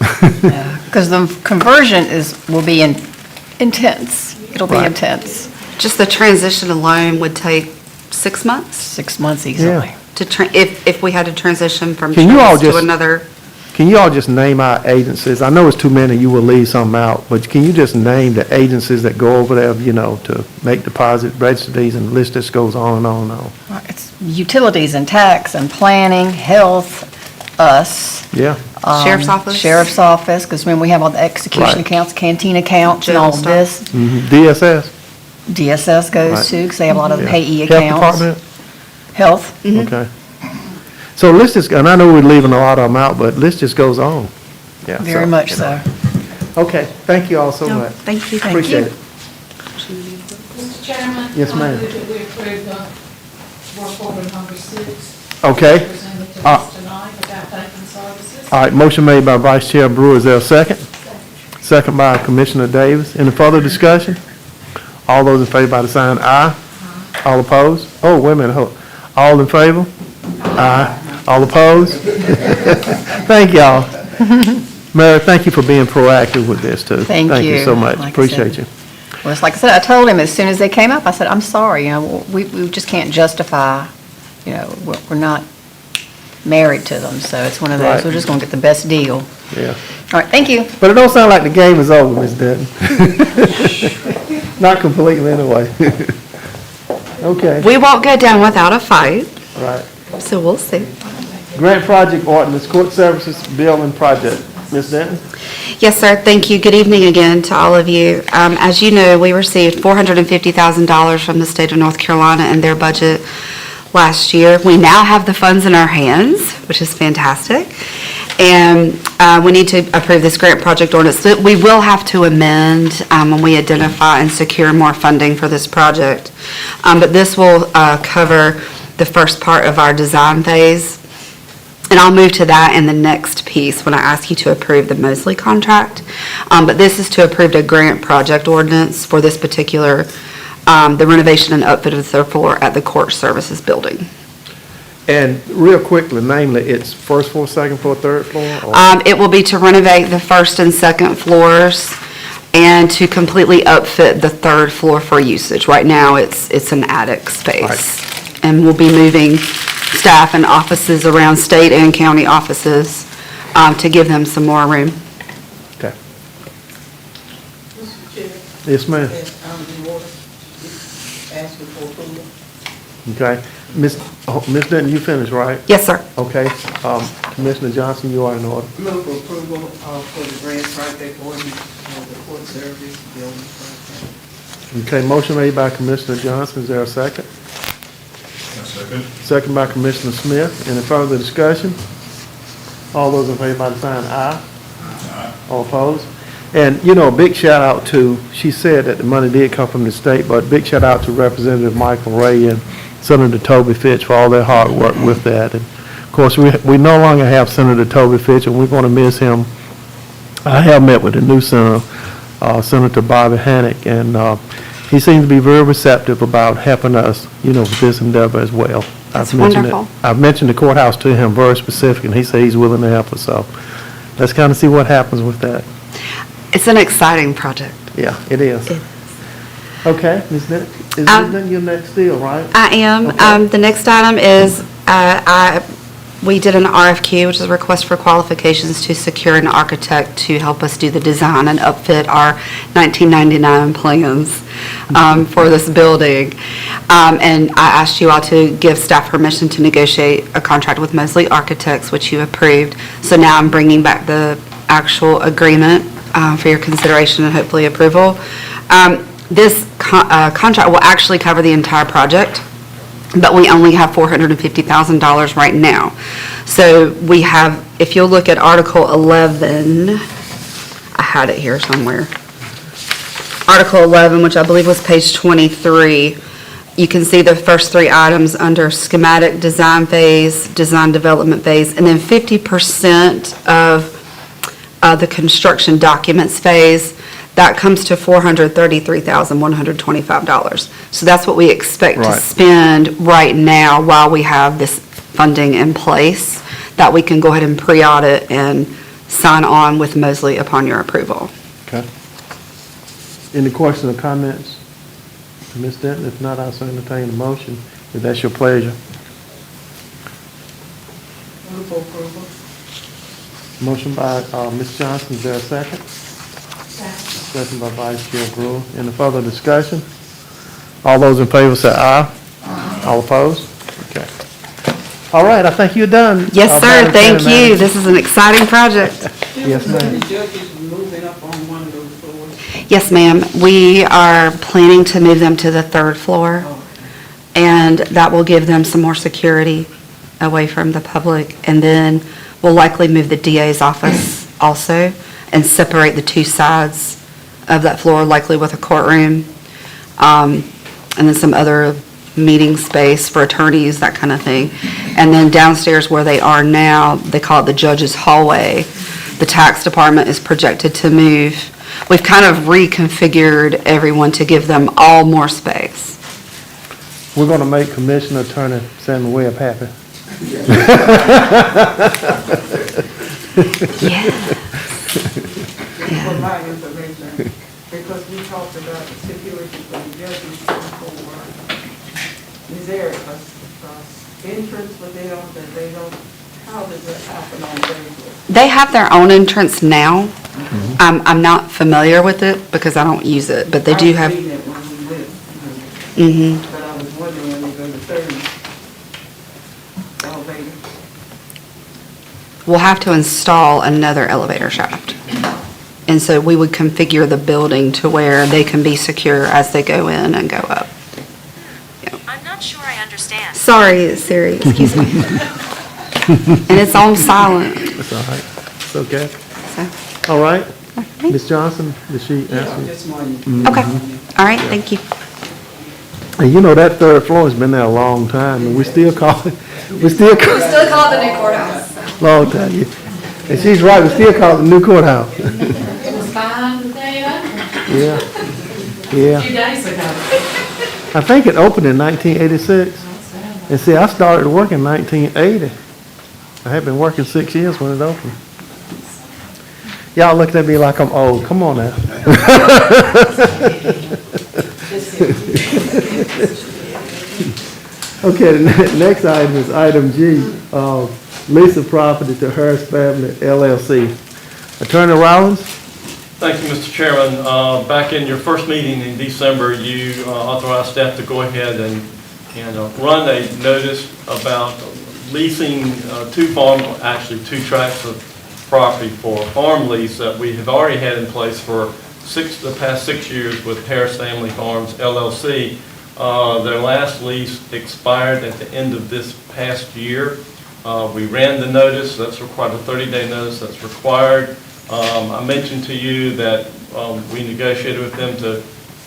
Because the conversion will be intense. It'll be Right. intense. Just the transition alone would take 6 months? 6 months easily. Yeah. If we had to transition from Can you all Truist to just- another. can you all just name our agencies? I know it's too many, you will leave some out, but can you just name the agencies that go over there, to make deposit, register these, and the list just goes on and on and on? It's utilities and tax and planning, health, us. Yeah. Sheriff's office. Sheriff's office, because when we have all the execution Right. accounts, canteen accounts, and all of Jail this. DSS? DSS goes Right. to, because they have a lot of the Yeah. payee Health accounts. Department? Health. Okay. So let's just, and I know we're leaving a lot of them out, but list just goes on. Yeah. Very much so. Okay, thank you all so No, much. thank you. Appreciate it. Mr. Chairman? Yes, ma'am. I move that we approve work order number 6. Okay. Presented to us tonight about taking services. All right, motion made by Vice Chair Brewer, is there a second? Second by Commissioner Davis. Any further discussion? All those in favor by the sign aye. All opposed? Oh, wait a minute, hold. All in favor? Aye. All opposed? Thank y'all. Mary, thank you for being proactive with this, too. Thank Thank you you. so much, Like I appreciate said. you. Well, it's like I said, I told him as soon as they came up, I said, I'm sorry, we just can't justify, we're not married to them, so it's one of those, Right. we're just going to get the best deal. Yeah. All right, thank you. But it don't sound like the game is over, Ms. Denton. Not completely, anyway. Okay, We won't go down without a fight, right. so we'll see. Grant project ordinance, court services building project. Ms. Denton? Yes, sir. Thank you. Good evening again to all of you. As you know, we received $450,000 from the state of North Carolina in their budget last year. We now have the funds in our hands, which is fantastic. And we need to approve this grant project ordinance. We will have to amend when we identify and secure more funding for this project. But this will cover the first part of our design phase. And I'll move to that in the next piece when I ask you to approve the Mosley contract. But this is to approve a grant project ordinance for this particular, the renovation and upfit of the third floor at the court services building. And real quickly, namely, it's first floor, second floor, third floor? or- It will be to renovate the first and second floors and to completely upfit the third floor for usage. Right now, it's an attic space. And we'll be moving staff and offices around state and county offices to give them some more room. Okay. Mr. Chair, Yes, ma'am. in order, asking for approval. Okay. Ms. Denton, you finished, right? Yes, sir. Okay. Commissioner Johnson, you are in order. Move for approval for the grant project ordinance for the court service building project. Okay, motion made by Commissioner Johnson, is there a second? Second. Second by Commissioner Smith. Any further discussion? All those in favor by the sign aye. All opposed? And, a big shout out to, she said that the money did come from the state, but big shout out to Representative Michael Ray and Senator Toby Fitch for all their hard work with that. And of course, we no longer have Senator Toby Fitch, and we're going to miss him. I have met with the new senator, Senator Bobby Hannock, and he seems to be very receptive about helping us, with this endeavor as well. That's I've mentioned it- wonderful. I've mentioned the courthouse to him very specific, and he said he's willing to help us, so let's kind of see what happens with that. It's an exciting project. Yeah, it is. Okay, Ms. Denton, is Ms. Denton your next deal, right? I am. Okay. The next item is, we did an RFQ, which is a request for qualifications to secure an architect to help us do the design and upfit our 1999 plans for this building. And I asked you all to give staff permission to negotiate a contract with Mosley Architects, which you approved. So now I'm bringing back the actual agreement for your consideration and hopefully approval. This contract will actually cover the entire project, but we only have $450,000 right now. So we have, if you'll look at Article 11, I had it here somewhere. Article 11, which I believe was page 23, you can see the first three items under schematic design phase, design development phase, and then 50% of the construction documents phase. That comes to $433,125. So that's what we expect to Right. spend right now while we have this funding in place, that we can go ahead and pre-audit and sign on with Mosley upon your approval. Okay. Any questions or comments? Ms. Denton, if not, I'll entertain a motion, if that's your pleasure. Move for approval. Motion by Ms. Johnson, is there a second? Second by Vice Chair Brewer. Any further discussion? All those in favor say aye. All opposed? Okay. All right, I think you're done. Yes, sir, Madam thank County you. Manager. This is an exciting project. Yes, ma'am. The judges moving up on one of those floors. Yes, ma'am. We are planning to move them to the third floor, and that will give them some more security away from the public. And then we'll likely move the DA's office also and separate the two sides of that floor, likely with a courtroom, and then some other meeting space for attorneys, that kind of thing. And then downstairs where they are now, they call it the judge's hallway. The tax department is projected to move. We've kind of reconfigured everyone to give them all more space. We're going to make Commissioner Attorney Samuel Webb happy. For my information, because we talked about the security for the judges for, is there a entrance for them that they don't, how does that happen on Thursday? They have their own entrance now. I'm not familiar with it because I don't use it, but they do have. I've seen it when we went, Mhm. but I was wondering when they go to third elevator. We'll have to install another elevator shaft. And so we would configure the building to where they can be secure as they go in and go up. I'm not sure I understand. Sorry, Siri, excuse me. And it's on silent. It's all right. It's okay. All right. Ms. Johnson, did she answer you? Just one. Okay, all right, thank you. And you know, that third floor has been there a long time, and we still call it, We still call it the new courthouse. long time. Yeah. And she's right, we still call it the new courthouse. It was fine the day it opened, Yeah, a yeah. few days ago. I think it opened in 1986. And see, I started work in 1980. I had been working 6 years when it opened. Y'all looking at me like I'm old. Come on now. Okay, the next item is item G, lease of property to Harris Family LLC. Attorney Rollins? Thank you, Mr. Chairman. Back in your first meeting in December, you authorized staff to go ahead and run a notice about leasing two tracts of property for a farm lease that we have already had in place for the past 6 years with Harris Family Farms LLC. Their last lease expired at the end of this past year. We ran the notice. That's required, a 30-day notice that's required. I mentioned to you that we negotiated with them to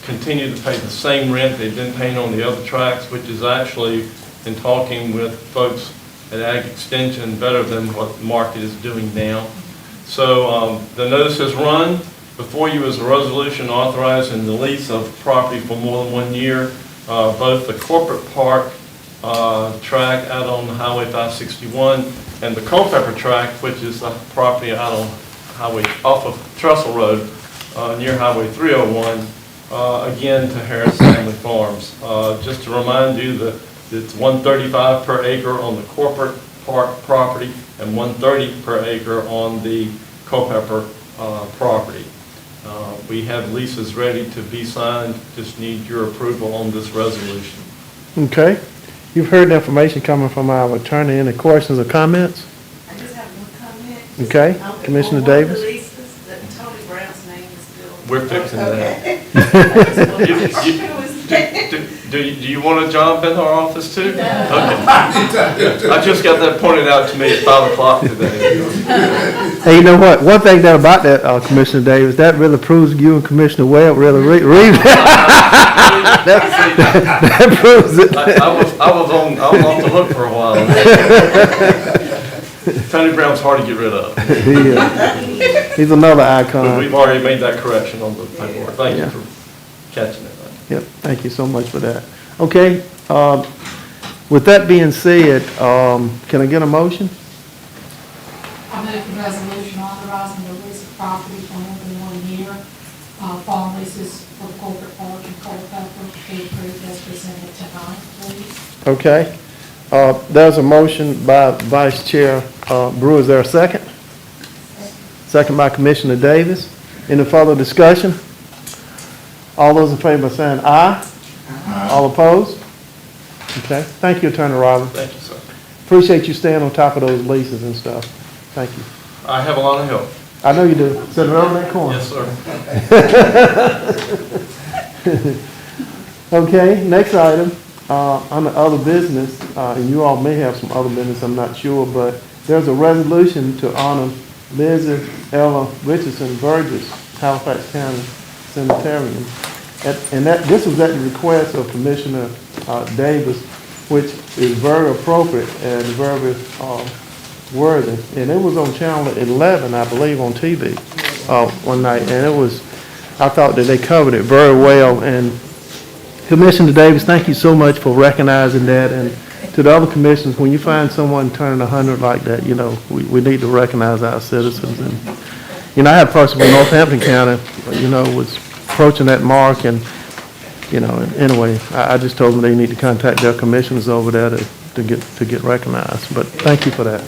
continue to pay the same rent they've been paying on the other tracts, which is actually, in talking with folks at Ag Extension, better than what the market is doing now. So the notice has run. Before you is a resolution authorizing the lease of property for more than 1 year. Both the corporate park tract out on Highway 561 and the Culpeper tract, which is the property out on off of Trestle Road near Highway 301, again to Harris Family Farms. Just to remind you that it's $135 per acre on the corporate park property and $130 per acre on the Culpeper property. We have leases ready to be signed, just need your approval on this resolution. Okay. You've heard the information coming from our attorney. Any questions or comments? I just have one comment. Okay. Commissioner Davis? On one of the leases, that Tony Brown's name is still. We're fixing that. Okay. Do you want a job in our office too? Okay. I just got that pointed out to me at 5 o'clock today. Hey, you know what? One thing about that, Commissioner Davis, that really proves you and Commissioner Webb really read that proves it. I was off the hook for a while. Tony Brown's hard to get rid of. He's another But icon. we've already made that correction on the paperwork. Thank you Yeah. for catching it. Yep, thank you so much for that. Okay, with that being said, can I get a motion? I move the resolution authorizing the lease of property for more than 1 year. Farm leases for the corporate park and Culpeper be approved as presented tonight, please. Okay, there's a motion by Vice Chair Brewer. Is there a second? second by Commissioner Davis. Any further discussion? All those in favor saying aye. All opposed? Okay, thank you, Attorney Robert. Thank you, sir. Appreciate you staying on top of those leases and stuff. Thank you. I have a lot of help. I know you do. Sitting over that corner. Yes, sir. Okay, next item, under other business, and you all may have some other business, I'm not sure, but there's a resolution to honor Lizzie Ella Richardson Burgess, Halifax County Cemeterian. And this was at the request of Commissioner Davis, which is very appropriate and very worthy. And it was on Channel 11, I believe, on TV one night, and it was, I thought that they covered it very well. And Commissioner Davis, thank you so much for recognizing that. And to the other commissioners, when you find someone turning 100 like that, you know, we need to recognize our citizens. And, you know, I had a person from Northampton County, you know, was approaching that mark, and, you know, anyway, I just told them they need to contact their commissioners over there to get recognized. But thank you for that.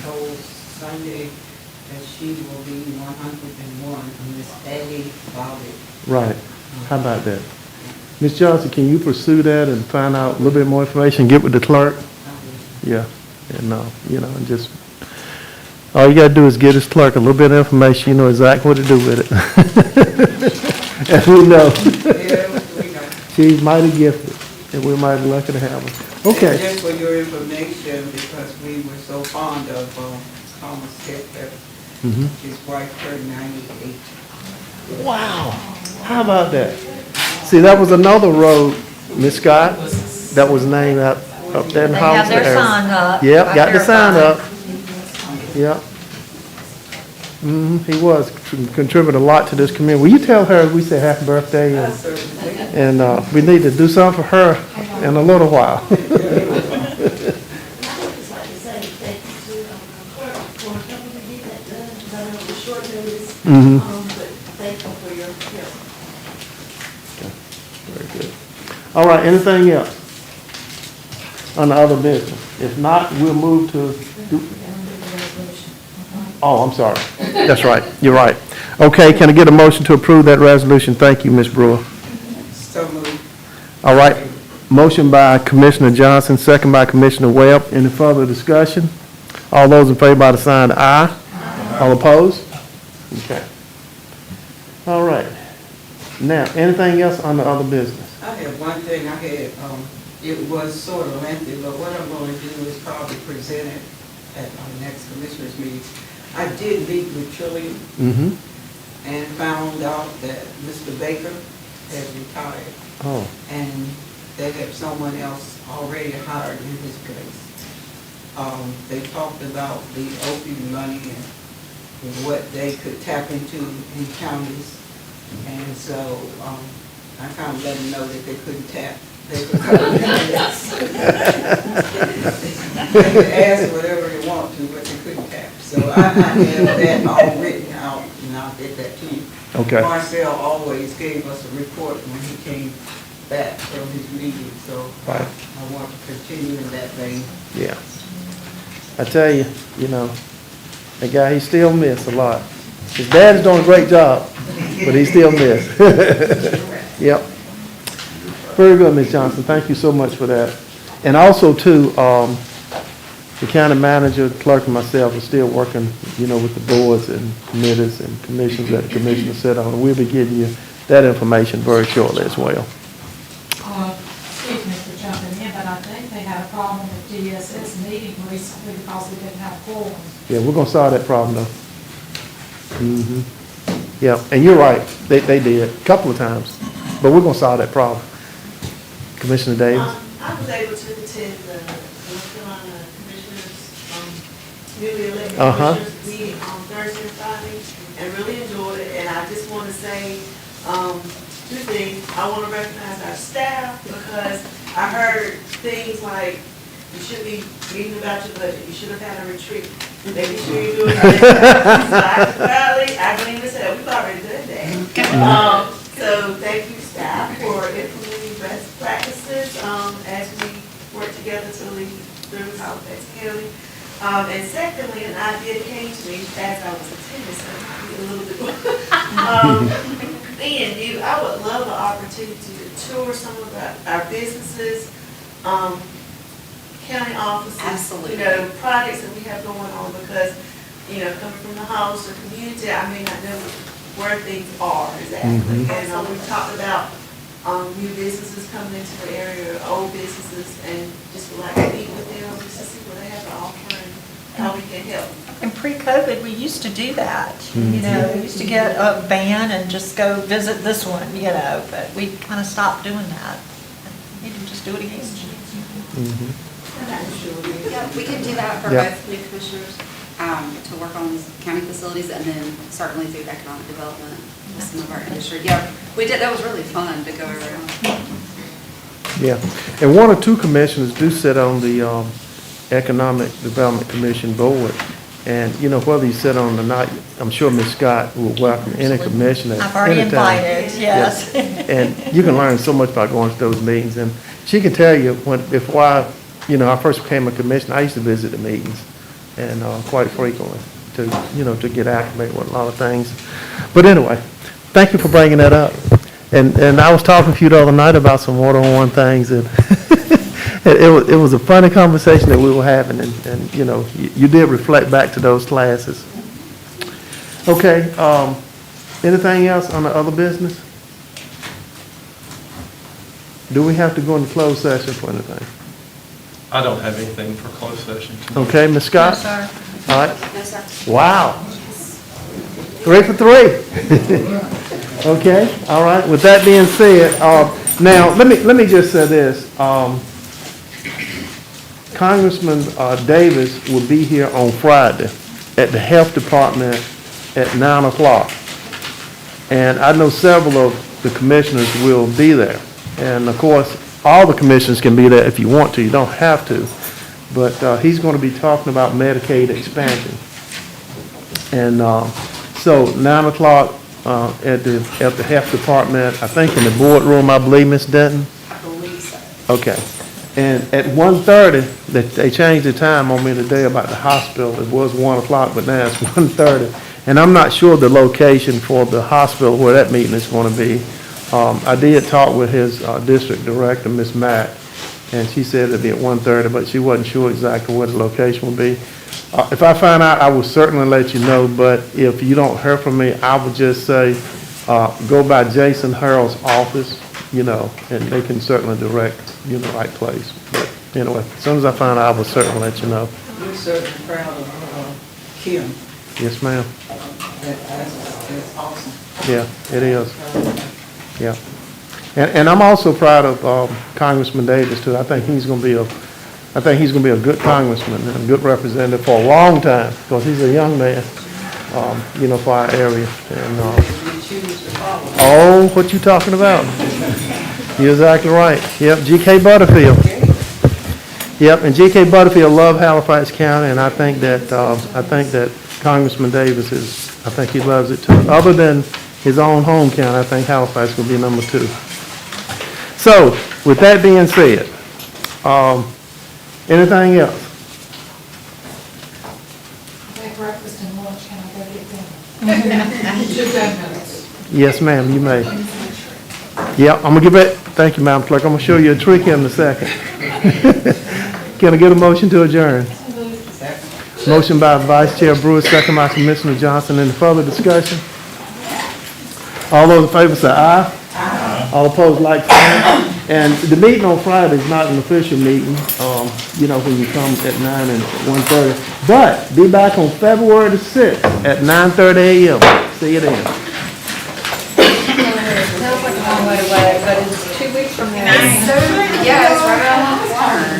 Told Sunday that she will be 101 on this day about it. Right. How about that? Ms. Johnson, can you pursue that and find out a little bit more information, get with the clerk? Yeah, and you know, and just, all you gotta do is get his clerk a little bit of information, you know exactly what to do with it. And we know. She's mighty gifted, and we're mighty lucky to have her. Okay. And just for your information, because we were so fond of Thomas Hector, his wife turned 98. Wow, how about that? See, that was another road, Miss Scott, that was named up there in Hollister. They have their sign up. Yep, got the sign up. Yep. He was contributed a lot to this community. Will you tell her we say happy birthday, and we need to do something for her in a little while. Very good. All right, anything else on the other business? If not, we'll move to. Oh, I'm sorry. That's right. You're right. Okay, can I get a motion to approve that resolution? Thank you, Ms. Brewer. So moved. All right. Motion by Commissioner Johnson, second by Commissioner Webb. Any further discussion? All those in favor by the sign of aye. All opposed? Okay. All right. Now, anything else on the other business? I had one thing I had, it was sort of lengthy, but what I'm going to do is probably present it at our next commissioners meeting. I did meet with Trillium and found out that Mr. Baker has retired. Oh. And they have someone else already hired in his place. They talked about the opioid money and what they could tap into in counties. And so I kind of let them know that they couldn't tap. They could come in this. They could ask whatever they want to, but they couldn't tap. So I have that all written out, and I'll get that to you. Okay. Marcel always gave us a report when he came back from his meeting, so Right. I want to continue in that vein. Yeah. I tell you, you know, that guy, he still missed a lot. His dad is doing a great job, but he still missed. Yep. Very good, Ms. Johnson. Thank you so much for that. And also, too, the county manager, clerk, and myself are still working, you know, with the boards and committees and commissions that the commissioner set on. We'll be giving you that information very shortly as well. Excuse me for jumping in, but I think they had a problem with DSS meeting recently because they didn't have quorum. Yeah, we're gonna solve that problem though. Yeah, and you're right, they did, a couple of times, but we're gonna solve that problem. Commissioner Davis? I was able to attend the North Carolina Commissioners, newly elected commissioners meeting on Thursday and Friday, and really enjoyed it, and I just want to say, two things. I want to recognize our staff, because I heard things like, you should be meeting about your budget, you should have had a retreat, making sure you're doing that. I believe this, we've already done that. So thank you, staff, for implementing best practices as we work together to lead through Halifax County. And secondly, an idea came to me as I was attending, so it might be a little bit, being new, I would love the opportunity to tour some of our businesses, county offices. Absolutely. Projects that we have going on, because, coming from the house or community, I may not know where things are exactly. And we talked about new businesses coming into the area, old businesses, and just would like to meet with them, just to see what they have to offer and how we can help. And pre-COVID, we used to do that, we used to get a van and just go visit this one, but we kind of stopped doing that. We need to just do it again. Yeah, we could do that for Yeah. both new commissioners, to work on county facilities, and then certainly through economic development with some of our industry. Yeah, we did, that was really fun to go around. Yeah, and one or two commissioners do sit on the Economic Development Commission board. And, whether you sit on or not, I'm sure Ms. Scott will welcome any commissioner. I've already anytime. invited, yes. And you can learn so much by going to those meetings. And she can tell you, before I first became a commissioner, I used to visit the meetings, and quite frequently to get acclimated with a lot of things. But anyway, thank you for bringing that up. And I was talking to you the other night about some one-on-one things, and it was a funny conversation that we were having, and you did reflect back to those classes. Okay, anything else on the other business? Do we have to go into closed session for anything? I don't have anything for closed session tonight. Okay, Ms. Scott? No, sir. All right. No, sir. Wow. 3 for 3. Okay, all right. With that being said, now, let me just say this. Congressman Davis will be here on Friday at the Health Department at 9 o'clock. And I know several of the commissioners will be there. And of course, all the commissioners can be there if you want to. You don't have to. But he's going to be talking about Medicaid expansion. And so 9 o'clock at the Health Department, I think in the boardroom, I believe, Ms. Denton? I believe so. Okay. And at 1:30, they changed the time on me today about the hospital. It was 1 o'clock, but now it's 1:30. And I'm not sure the location for the hospital where that meeting is going to be. I did talk with his district director, Ms. Mack, and she said it'd be at 1:30, but she wasn't sure exactly where the location would be. If I find out, I will certainly let you know, but if you don't hear from me, I would just say, go by Jason Harrell's office, and they can certainly direct you in the right place. But anyway, as soon as I find out, I will certainly let you know. We're certainly proud of Kim. Yes, ma'am. That's awesome. Yeah, it is. Yeah. And I'm also proud of Congressman Davis, too. I think he's going to be a good congressman and a good representative for a long time, because he's a young man, for our area. And, oh, what you talking about? You're exactly right. Yep, G.K. Butterfield. Yep, and G.K. Butterfield loved Halifax County, and I think that Congressman Davis I think he loves it too. Other than his own home county, I think Halifax will be number 2. So, with that being said, anything else? Take breakfast and lunch, can I go get dinner? 2 minutes. Yes, ma'am, you may. Yeah, I'm gonna give it, thank you, Madam Clerk. I'm gonna show you a trick here in a second. Can I get a motion to adjourn? Motion by Vice Chair Brewer, second by Commissioner Johnson. Any further discussion? All those in favor say aye. Aye. All opposed, like sign. And the meeting on Friday is not an official meeting, when you come at 9 and 1:30. But be back on February the 6th at 9:30 a.m. See you then. Sounds like a long way away, but it's 2 weeks from now. Yeah, it's right around the corner.